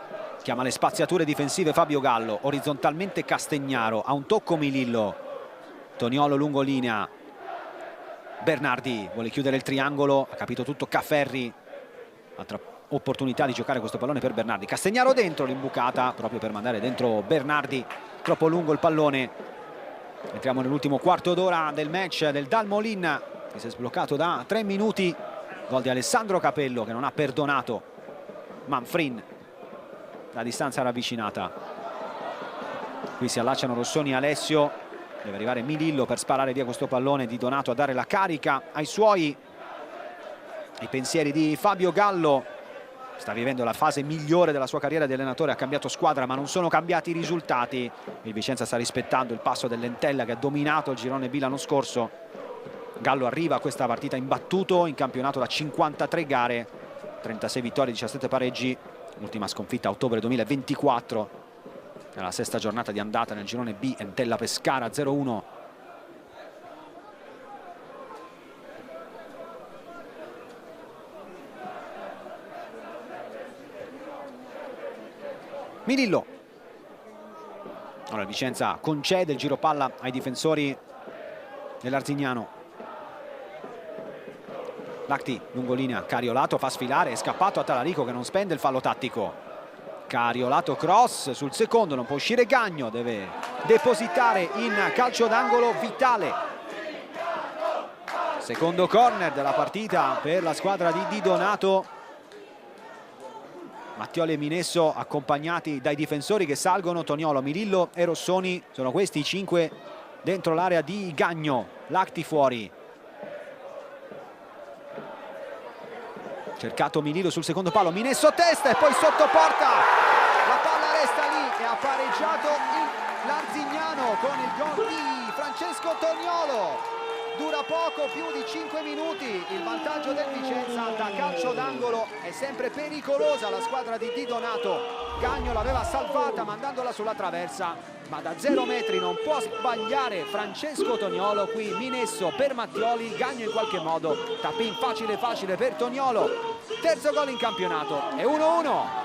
Chiama le spaziature difensive Fabio Gallo, orizzontalmente Castegnaro, a un tocco Milillo, Toniolo lungolinea, Bernardi vuole chiudere il triangolo, ha capito tutto Cafferri, altra opportunità di giocare questo pallone per Bernardi. Castagnaro dentro, l'imbucata proprio per mandare dentro Bernardi, troppo lungo il pallone. Entriamo nell'ultimo quarto d'ora del match del Dalmolin, che si è sbloccato da 3 minuti. Gol di Alessandro Capello, che non ha perdonato Manfrin. La distanza ravvicinata. Qui si allacciano Rossoni e Alessio. Deve arrivare Milillo per sparare via questo pallone. Di Donato a dare la carica ai suoi. I pensieri di Fabio Gallo. Sta vivendo la fase migliore della sua carriera di allenatore, ha cambiato squadra ma non sono cambiati i risultati. Il Vicenza sta rispettando il passo dell'Entella, che ha dominato il girone B l'anno scorso. Gallo arriva a questa partita imbattuto in campionato da 53 gare, 36 vittorie, 17 pareggi. L'ultima sconfitta a ottobre 2024, nella sesta giornata di andata nel girone B. Entella Pescara 0-1. Milillo. Allora il Vicenza concede il giro palla ai difensori dell'Arzignano. Lacti, lungolinea, Cariolato fa sfilare, è scappato a Talarico che non spende il fallo tattico. Cariolato cross sul secondo, non può uscire Gagno, deve depositare in calcio d'angolo Vitale. Secondo corner della partita per la squadra di Di Donato. Mattioli e Minesso accompagnati dai difensori che salgono, Toniolo, Milillo e Rossoni. Sono questi i 5 dentro l'area di Gagno. Lacti fuori. Cercato Milillo sul secondo palo, Minesso testa e poi sotto porta. La palla resta lì e ha pareggiato l'Arzignano con il gol di Francesco Toniolo. Dura poco, più di 5 minuti, il vantaggio del Vicenza da calcio d'angolo. È sempre pericolosa la squadra di Di Donato. Gagno l'aveva salvata mandandola sulla traversa, ma da 0 metri non può sbagliare Francesco Toniolo. Qui Minesso per Mattioli, Gagno in qualche modo, tap-in facile facile per Toniolo. Terzo gol in campionato, è 1-1.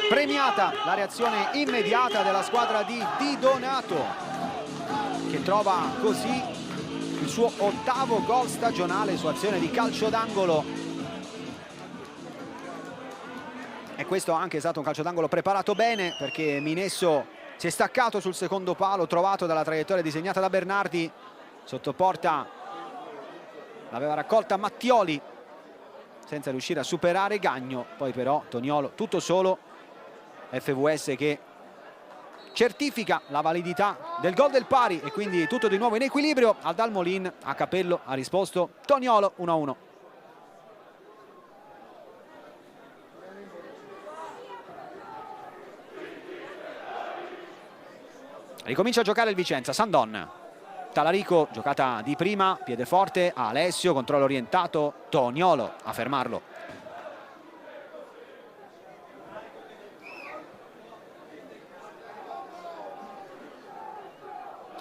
Premiata la reazione immediata della squadra di Di Donato, che trova così il suo 8º gol stagionale su azione di calcio d'angolo. E questo anche è stato un calcio d'angolo preparato bene, perché Minesso si è staccato sul secondo palo, trovato dalla traiettoria disegnata da Bernardi. Sotto porta l'aveva raccolta Mattioli senza riuscire a superare Gagno. Poi però Toniolo tutto solo. FVS che certifica la validità del gol del pari e quindi tutto di nuovo in equilibrio. Al Dalmolin a Capello ha risposto Toniolo. 1-1. Ricomincia a giocare il Vicenza. Sandon, Talarico, giocata di prima, piede forte, Alessio, controllo orientato, Toniolo a fermarlo.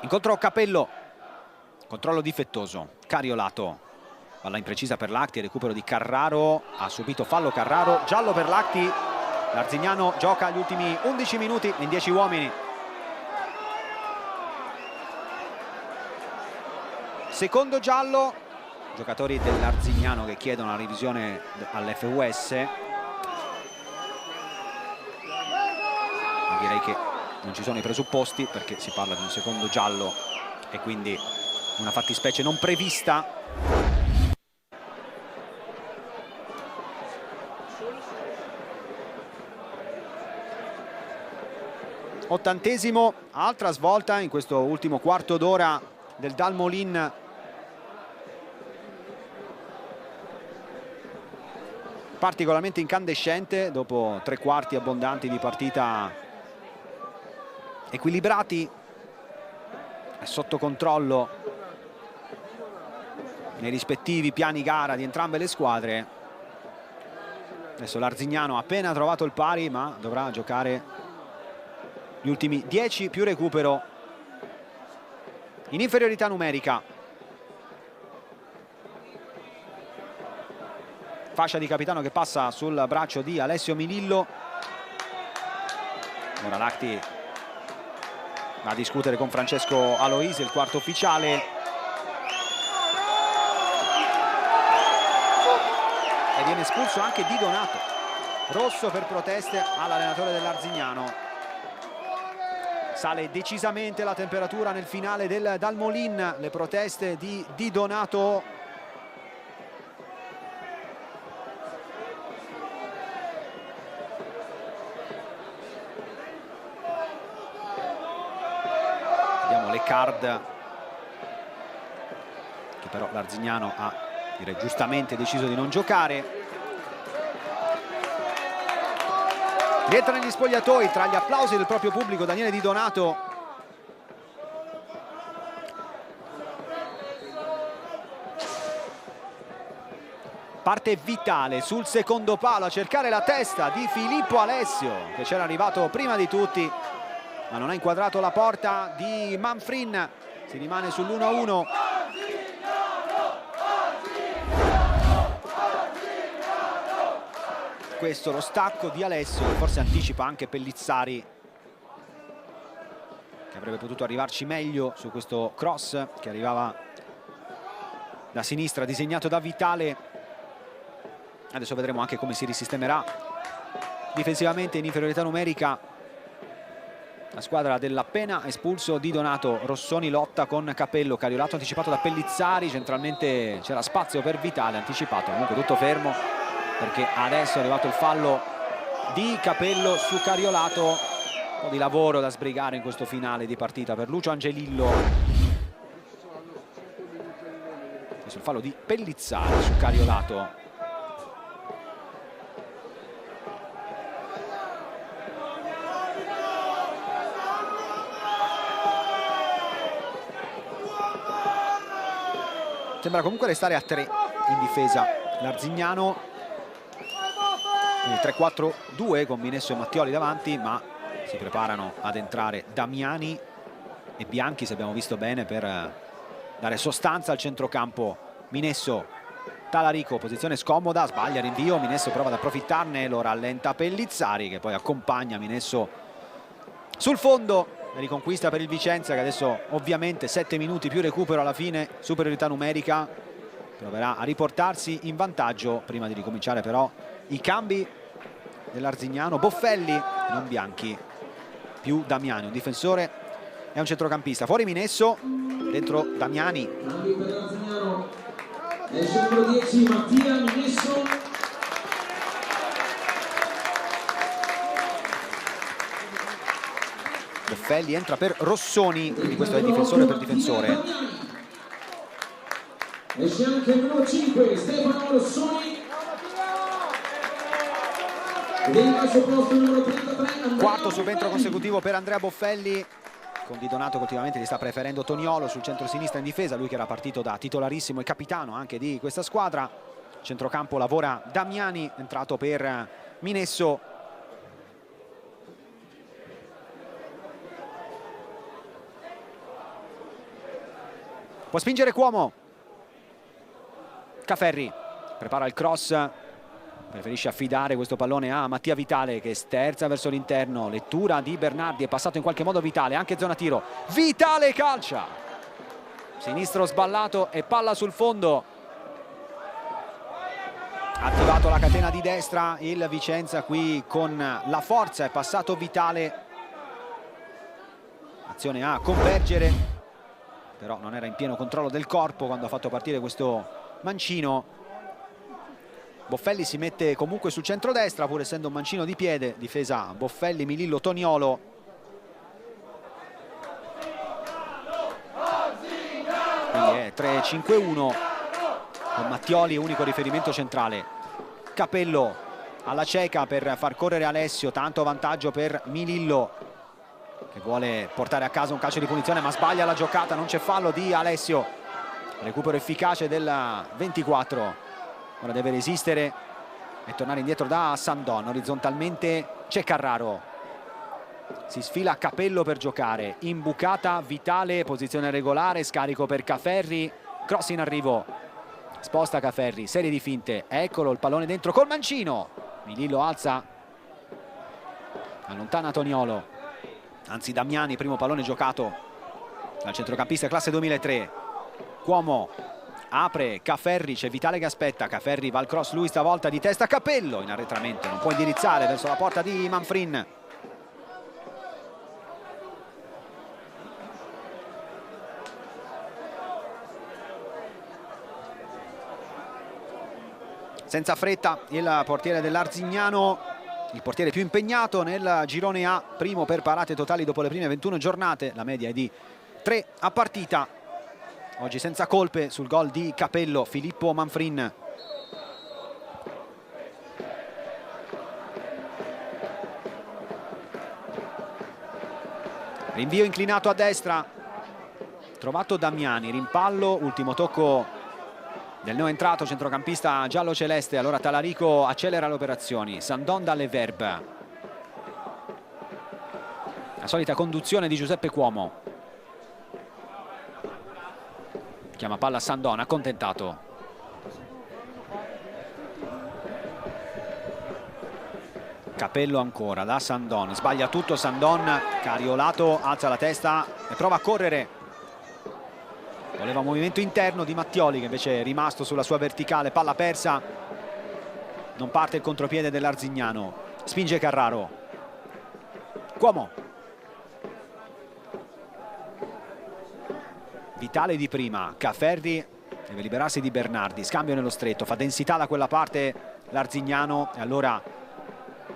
Incontro Capello, controllo difettoso, Cariolato, palla imprecisa per Lacti, recupero di Carraro, ha subito fallo Carraro, giallo per Lacti. L'Arzignano gioca gli ultimi 11 minuti in 10 uomini. Secondo giallo, giocatori dell'Arzignano che chiedono la revisione all'FUS. Ma direi che non ci sono i presupposti, perché si parla di un secondo giallo e quindi una fattispecie non prevista. Ottantesimo, altra svolta in questo ultimo quarto d'ora del Dalmolin. Particolarmente incandescente dopo 3 quarti abbondanti di partita equilibrati e sotto controllo nei rispettivi piani gara di entrambe le squadre. Adesso l'Arzignano ha appena trovato il pari, ma dovrà giocare gli ultimi 10 più recupero in inferiorità numerica. Fascia di capitano che passa sul braccio di Alessio Milillo. Ora Lacti va a discutere con Francesco Aloisi, il quarto ufficiale. E viene espulso anche Di Donato. Rosso per proteste all'allenatore dell'Arzignano. Sale decisamente la temperatura nel finale del Dalmolin. Le proteste di Di Donato. Vediamo le card, che però l'Arzignano ha, direi giustamente, deciso di non giocare. Rientra negli spogliatoi tra gli applausi del proprio pubblico Daniele Di Donato. Parte Vitale sul secondo palo a cercare la testa di Filippo Alessio, che c'era arrivato prima di tutti, ma non ha inquadrato la porta di Manfrin. Si rimane sull'1-1. Questo lo stacco di Alessio, forse anticipa anche Pellizzari, che avrebbe potuto arrivarci meglio su questo cross che arrivava da sinistra, disegnato da Vitale. Adesso vedremo anche come si risistemerà difensivamente in inferiorità numerica la squadra dell'appena espulso Di Donato. Rossoni lotta con Capello, Cariolato anticipato da Pellizzari, centralmente c'era spazio per Vitale, anticipato, comunque tutto fermo perché adesso è arrivato il fallo di Capello su Cariolato. Un po' di lavoro da sbrigare in questo finale di partita per Lucio Angelillo. Questo è il fallo di Pellizzari su Cariolato. Sembra comunque restare a 3 in difesa l'Arzignano. 3-4-2 con Minesso e Mattioli davanti, ma si preparano ad entrare Damiani e Bianchi, se abbiamo visto bene, per dare sostanza al centrocampo. Minesso, Talarico, posizione scomoda, sbaglia rinvio, Minesso prova ad approfittarne, lo rallenta Pellizzari che poi accompagna Minesso sul fondo. Riconquista per il Vicenza, che adesso ovviamente 7 minuti più recupero alla fine, superiorità numerica, proverà a riportarsi in vantaggio. Prima di ricominciare però i cambi dell'Arzignano: Boffelli, non Bianchi, più Damiani, un difensore e un centrocampista. Fuori Minesso, dentro Damiani. Cambio per l'Arzignano, esce il numero 10 Mattia Minesso. Boffelli entra per Rossoni, quindi questo è difensore per difensore. Esce anche il numero 5 Stefano Rossoni. Al suo posto il numero 33 Quarto subentro consecutivo per Andrea Boffelli, con Di Donato che ultimamente gli sta preferendo Toniolo sul centro-sinistra in difesa, lui che era partito da titolarissimo e capitano anche di questa squadra. Centrocampo lavora Damiani, entrato per Minesso. Può spingere Cuomo. Caferri prepara il cross, preferisce affidare questo pallone a Mattia Vitale che sterza verso l'interno. Lettura di Bernardi, è passato in qualche modo Vitale, anche zona tiro. Vitale calcia, sinistro sballato e palla sul fondo. Attivato la catena di destra il Vicenza qui con la forza, è passato Vitale. Azione a convergere, però non era in pieno controllo del corpo quando ha fatto partire questo mancino. Boffelli si mette comunque sul centrodestra, pur essendo un mancino di piede. Difesa Boffelli, Milillo, Toniolo. Quindi è 3-5-1 con Mattioli unico riferimento centrale. Capello alla cieca per far correre Alessio, tanto vantaggio per Milillo che vuole portare a casa un calcio di punizione ma sbaglia la giocata, non c'è fallo di Alessio. Recupero efficace del 24. Ora deve resistere e tornare indietro da Sandon. Orizzontalmente c'è Carraro, si sfila Capello per giocare, imbucata Vitale, posizione regolare, scarico per Caferri, cross in arrivo, sposta Caferri, serie di finte, eccolo il pallone dentro col mancino. Milillo alza allontana Toniolo, anzi Damiani, primo pallone giocato dal centrocampista classe 2003. Cuomo apre, Cafferri, c'è Vitale che aspetta, Cafferri va al cross lui stavolta di testa, Capello in arretramento, non può indirizzare verso la porta di Manfrin. Senza fretta il portiere dell'Arzignano, il portiere più impegnato nel girone A, primo per parate totali dopo le prime 21 giornate, la media è di 3 a partita. Oggi senza colpe sul gol di Capello, Filippo Manfrin. Rinvio inclinato a destra, trovato Damiani, rimpallo, ultimo tocco del neoentrato centrocampista giallo-celeste. Allora Talarico accelera le operazioni, Sandon dalle Verb. La solita conduzione di Giuseppe Cuomo. Chiama palla Sandon, accontentato. Capello ancora da Sandon, sbaglia tutto Sandon, Cariolato alza la testa e prova a correre. Voleva un movimento interno di Mattioli che invece è rimasto sulla sua verticale, palla persa. Non parte il contropiede dell'Arzignano, spinge Carraro. Cuomo. Vitale di prima, Cafferri deve liberarsi di Bernardi, scambio nello stretto, fa densità da quella parte l'Arzignano e allora,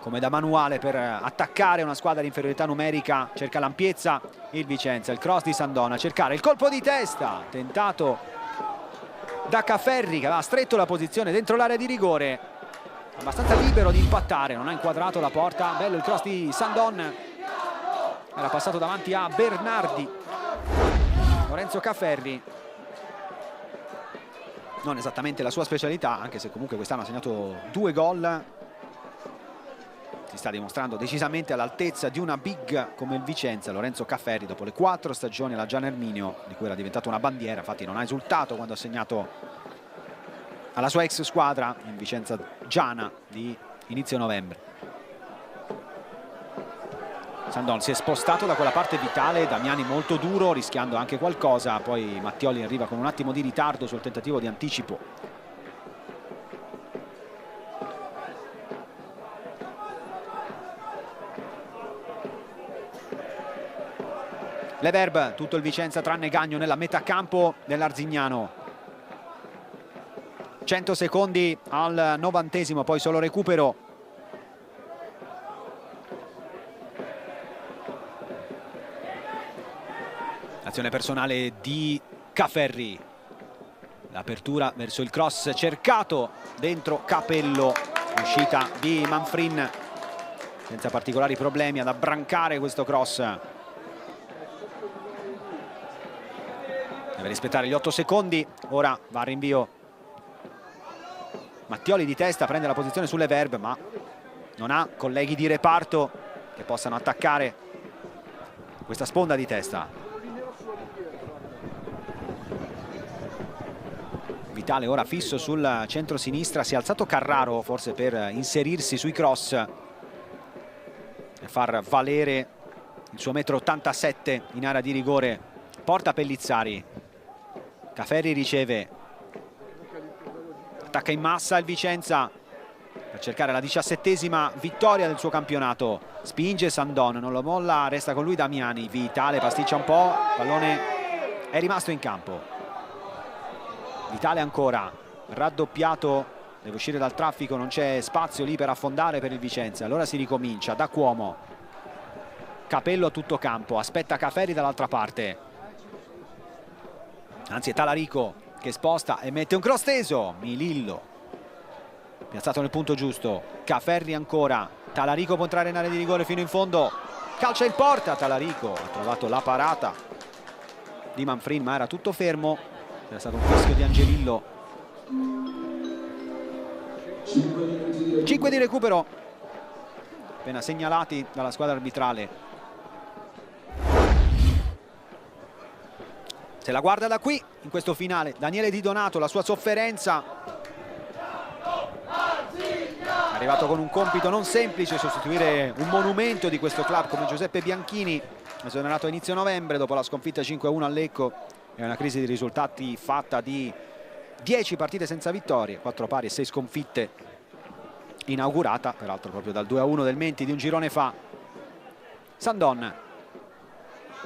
come da manuale per attaccare una squadra di inferiorità numerica, cerca l'ampiezza il Vicenza, il cross di Sandon a cercare il colpo di testa tentato da Cafferri che aveva stretto la posizione dentro l'area di rigore, abbastanza libero di impattare, non ha inquadrato la porta. Bello il cross di Sandon, era passato davanti a Bernardi. Lorenzo Cafferri, non esattamente la sua specialità, anche se comunque quest'anno ha segnato 2 gol. Si sta dimostrando decisamente all'altezza di una big come il Vicenza. Lorenzo Cafferri, dopo le 4 stagioni alla Gian Erminio, di cui era diventato una bandiera, infatti non ha esultato quando ha segnato alla sua ex squadra in Vicenza Giana di inizio novembre. Sandon si è spostato da quella parte Vitale, Damiani molto duro, rischiando anche qualcosa, poi Mattioli arriva con un attimo di ritardo sul tentativo di anticipo. Le Verb, tutto il Vicenza tranne Gagno nella metà campo dell'Arzignano. 100 secondi al 90°, poi solo recupero. Azione personale di Cafferri, l'apertura verso il cross cercato dentro Capello, uscita di Manfrin senza particolari problemi ad abbrancare questo cross. Deve rispettare gli 8 secondi, ora va a rinvio Mattioli di testa, prende la posizione sulle Verb ma non ha colleghi di reparto che possano attaccare questa sponda di testa. Vitale ora fisso sul centro-sinistra, si è alzato Carraro forse per inserirsi sui cross e far valere il suo 1,87 m in area di rigore. Porta Pellizzari, Cafferri riceve, attacca in massa il Vicenza per cercare la 17ª vittoria del suo campionato. Spinge Sandon, non lo molla, resta con lui Damiani. Vitale pasticcia un po', il pallone è rimasto in campo. Vitale ancora, raddoppiato, deve uscire dal traffico, non c'è spazio lì per affondare per il Vicenza. Allora si ricomincia da Cuomo, Capello a tutto campo, aspetta Cafferri dall'altra parte, anzi è Talarico che sposta e mette un cross teso. Milillo piazzato nel punto giusto, Cafferri ancora, Talarico può entrare in area di rigore fino in fondo, calcia in porta, Talarico ha trovato la parata di Manfrin ma era tutto fermo. Era stato un fischio di Angelillo. 5 di recupero appena segnalati dalla squadra arbitrale. Se la guarda da qui in questo finale Daniele Di Donato, la sua sofferenza. arrivato con un compito non semplice, sostituire un monumento di questo club come Giuseppe Bianchini, esonerato a inizio novembre dopo la sconfitta 5-1 a Lecco e una crisi di risultati fatta di 10 partite senza vittorie, 4 pari e 6 sconfitte, inaugurata peraltro proprio dal 2-1 del Menti di un girone fa. Sandon,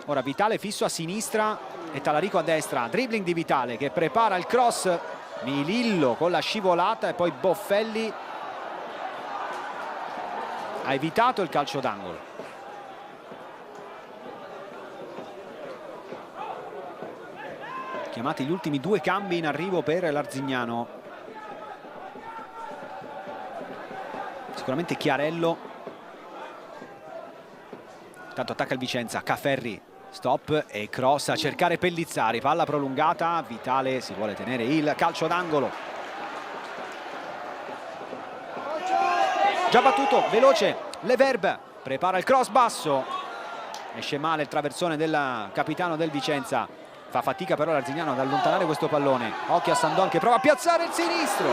ora Vitale fisso a sinistra e Talarico a destra, dribbling di Vitale che prepara il cross, Milillo con la scivolata e poi Boffelli ha evitato il calcio d'angolo. Chiamati gli ultimi 2 cambi in arrivo per l'Arzignano. Sicuramente Chiarello. Intanto attacca il Vicenza, Caferri, stop e cross a cercare Pellizzari, palla prolungata, Vitale si vuole tenere il calcio d'angolo. Già battuto, veloce, Leverbe, prepara il cross basso, esce male il traversone del capitano del Vicenza, fa fatica però l'Arzignano ad allontanare questo pallone, occhio a Sandon che prova a piazzare il sinistro,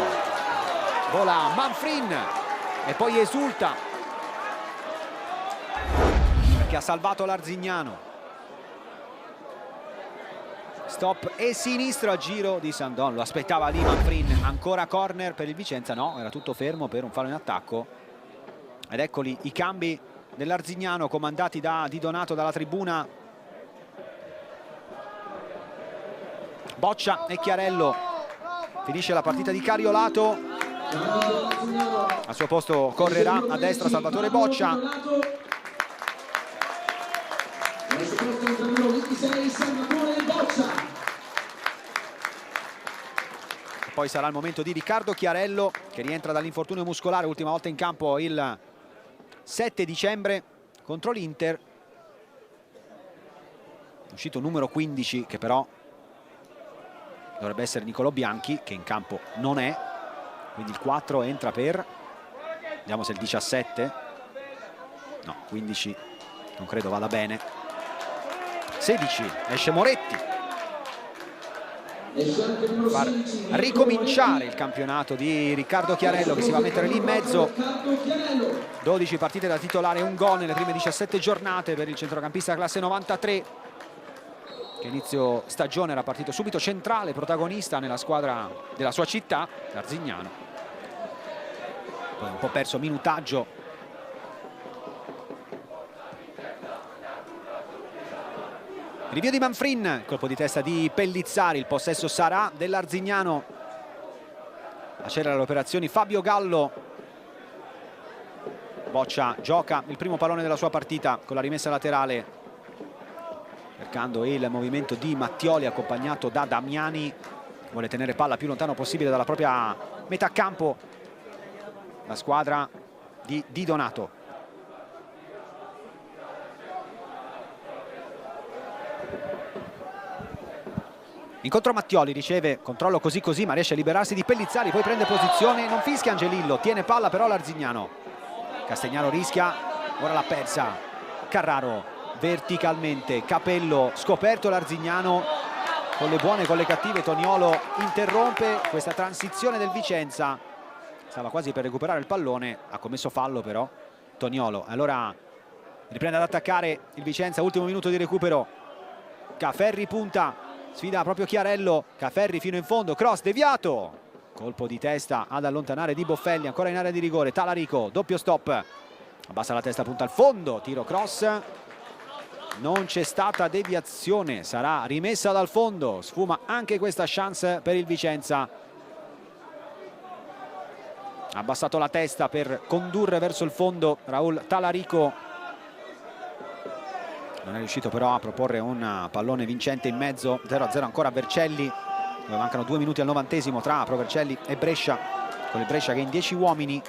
vola Manfrin e poi esulta perché ha salvato l'Arzignano. Stop e sinistro a giro di Sandon, lo aspettava lì Manfrin, ancora corner per il Vicenza, no, era tutto fermo per un fallo in attacco. Ed eccoli i cambi dell'Arzignano comandati da Di Donato dalla tribuna. Boccia e Chiarello, finisce la partita di Cariolato, al suo posto correrà a destra Salvatore Boccia. E poi sarà il momento di Riccardo Chiarello che rientra dall'infortunio muscolare, ultima volta in campo il 7 dicembre contro l'Inter, uscito numero 15 che però dovrebbe essere Nicolò Bianchi, che in campo non è, quindi il 4 entra per, vediamo se il 17, no, 15 non credo vada bene, 16 esce Moretti, far ricominciare il campionato di Riccardo Chiarello che si va a mettere lì in mezzo. 12 partite da titolare, un gol nelle prime 17 giornate per il centrocampista classe 93 che inizio stagione era partito subito centrale, protagonista nella squadra della sua città, l'Arzignano, poi un po' perso minutaggio. Rinvio di Manfrin, colpo di testa di Pellizzari, il possesso sarà dell'Arzignano. Accelera le operazioni Fabio Gallo. Boccia gioca il primo pallone della sua partita con la rimessa laterale, cercando il movimento di Mattioli accompagnato da Damiani. Vuole tenere palla più lontano possibile dalla propria metà campo la squadra di Di Donato. Incontro Mattioli, riceve, controllo così così ma riesce a liberarsi di Pellizzari, poi prende posizione, non fischia Angelillo, tiene palla però l'Arzignano. Castegnaro rischia, ora l'ha persa Carraro verticalmente, Capello, scoperto l'Arzignano con le buone e con le cattive. Toniolo interrompe questa transizione del Vicenza, stava quasi per recuperare il pallone, ha commesso fallo però Toniolo. Allora riprende ad attaccare il Vicenza, ultimo minuto di recupero, Caferri punta, sfida proprio Chiarello, Caferri fino in fondo, cross deviato, colpo di testa ad allontanare di Boffelli, ancora in area di rigore, Talarico, doppio stop, abbassa la testa, punta al fondo, tiro cross, non c'è stata deviazione, sarà rimessa dal fondo, sfuma anche questa chance per il Vicenza. Ha abbassato la testa per condurre verso il fondo Raul Talarico, non è riuscito però a proporre un pallone vincente in mezzo. 0-0 ancora a Vercelli, dove mancano 2 minuti al 90° tra Pro Vercelli e Brescia, con il Brescia che è in 10 uomini,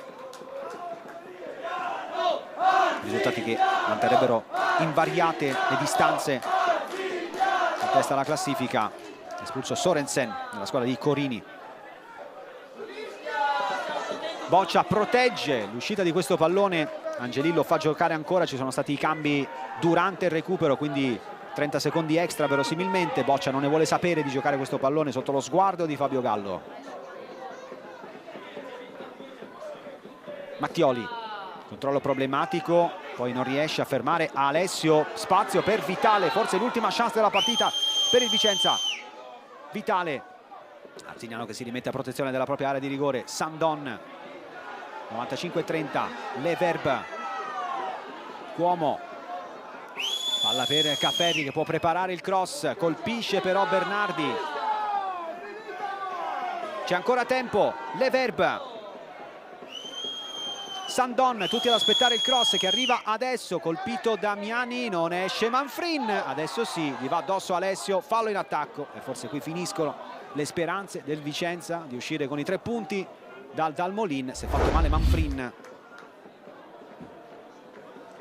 risultati che manterrebbero invariate le distanze in testa alla classifica. Espulso Sorensen nella squadra di Corini. Boccia protegge l'uscita di questo pallone, Angelillo fa giocare ancora, ci sono stati i cambi durante il recupero, quindi 30 secondi extra verosimilmente. Boccia non ne vuole sapere di giocare questo pallone sotto lo sguardo di Fabio Gallo. Mattioli, controllo problematico, poi non riesce a fermare Alessio, spazio per Vitale, forse l'ultima chance della partita per il Vicenza. Vitale, Arzignano che si rimette a protezione della propria area di rigore. Sandon, 95-30, Leverb, Cuomo, palla per Cafferri che può preparare il cross, colpisce però Bernardi, c'è ancora tempo. Leverb, Sandon, tutti ad aspettare il cross che arriva adesso, colpito Damiani, non esce Manfrin, adesso sì, gli va addosso Alessio, fallo in attacco e forse qui finiscono le speranze del Vicenza di uscire con i 3 punti dal Dalmolin. Si è fatto male Manfrin,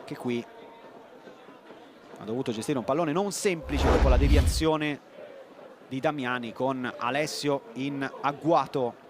che qui ha dovuto gestire un pallone non semplice dopo la deviazione di Damiani con Alessio in agguato.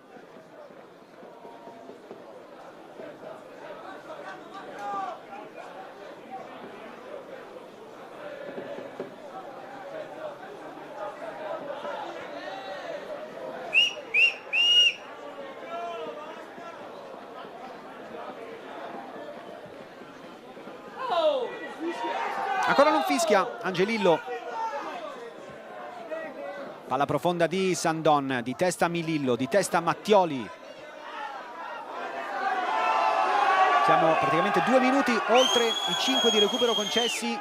Ancora non fischia Angelillo. Palla profonda di Sandon, di testa Milillo, di testa Mattioli. Siamo praticamente 2 minuti oltre i 5 di recupero concessi.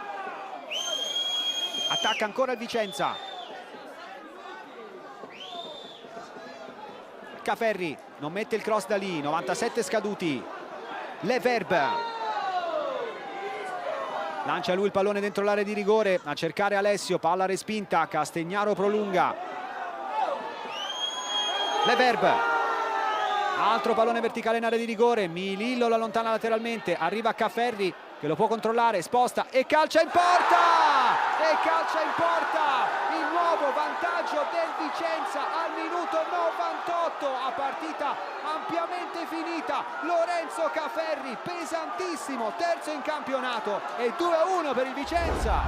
Attacca ancora il Vicenza. Cafferri non mette il cross da lì, 97 scaduti. Leverb lancia lui il pallone dentro l'area di rigore a cercare Alessio, palla respinta, Castegnaro prolunga. Leverb, altro pallone verticale in area di rigore, Milillo lo allontana lateralmente, arriva Cafferri che lo può controllare, sposta e calcia in porta! E calcia in porta! Il nuovo vantaggio del Vicenza al minuto 98, a partita ampiamente finita. Lorenzo Cafferri, pesantissimo, terzo in campionato e 2-1 per il Vicenza.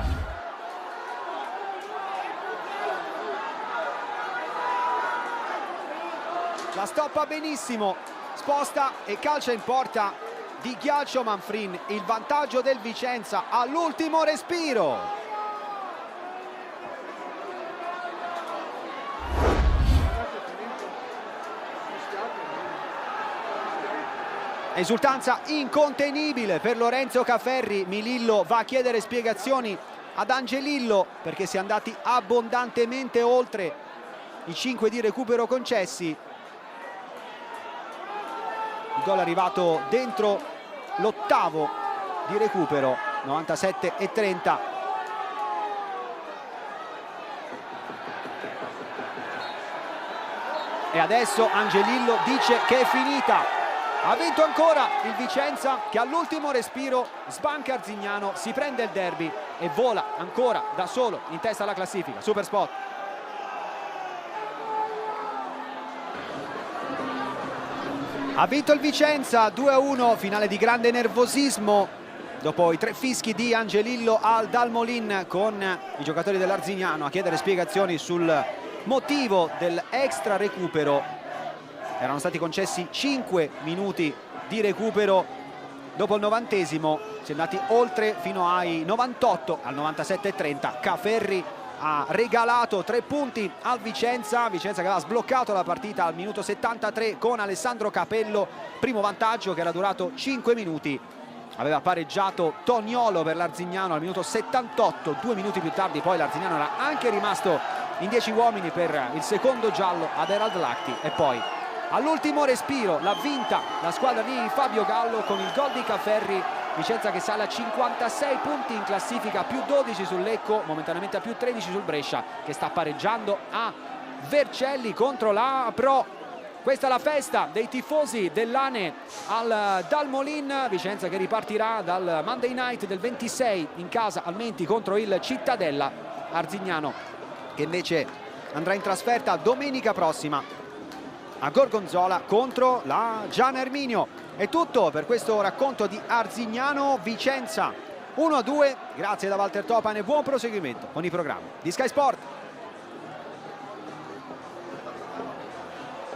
La stoppa benissimo, sposta e calcia in porta di ghiaccio Manfrin, il vantaggio del Vicenza all'ultimo respiro. Esultanza incontenibile per Lorenzo Cafferri. Milillo va a chiedere spiegazioni ad Angelillo perché si è andati abbondantemente oltre i 5 di recupero concessi. Il gol è arrivato dentro l'8° di recupero, 97-30. E adesso Angelillo dice che è finita. Ha vinto ancora il Vicenza che all'ultimo respiro sbanca Arzignano, si prende il derby e vola ancora da solo in testa alla classifica. Super spot. Ha vinto il Vicenza 2-1, finale di grande nervosismo dopo i 3 fischi di Angelillo al Dalmolin, con i giocatori dell'Arzignano a chiedere spiegazioni sul motivo dell'extra recupero. Erano stati concessi 5 minuti di recupero dopo il 90°, si è andati oltre fino ai 98, al 97-30. Cafferri ha regalato 3 punti al Vicenza che aveva sbloccato la partita al minuto 73 con Alessandro Capello, primo vantaggio che era durato 5 minuti. Aveva pareggiato Toniolo per l'Arzignano al minuto 78, 2 minuti più tardi poi l'Arzignano era anche rimasto in 10 uomini per il secondo giallo ad Herald Lacti e poi all'ultimo respiro l'ha vinta la squadra di Fabio Gallo con il gol di Cafferri. Vicenza che sale a 56 punti in classifica, più 12 sul Lecco, momentaneamente a più 13 sul Brescia che sta pareggiando a Vercelli contro la Pro. Questa è la festa dei tifosi dell'Ane al Dalmolin. Vicenza che ripartirà dal Monday Night del 26 in casa al Menti contro il Cittadella. Arzignano che invece andrà in trasferta domenica prossima a Gorgonzola contro la Gian Erminio. È tutto per questo racconto di Arzignano Vicenza 1-2. Grazie da Walter Topan e buon proseguimento con i programmi di Sky Sport.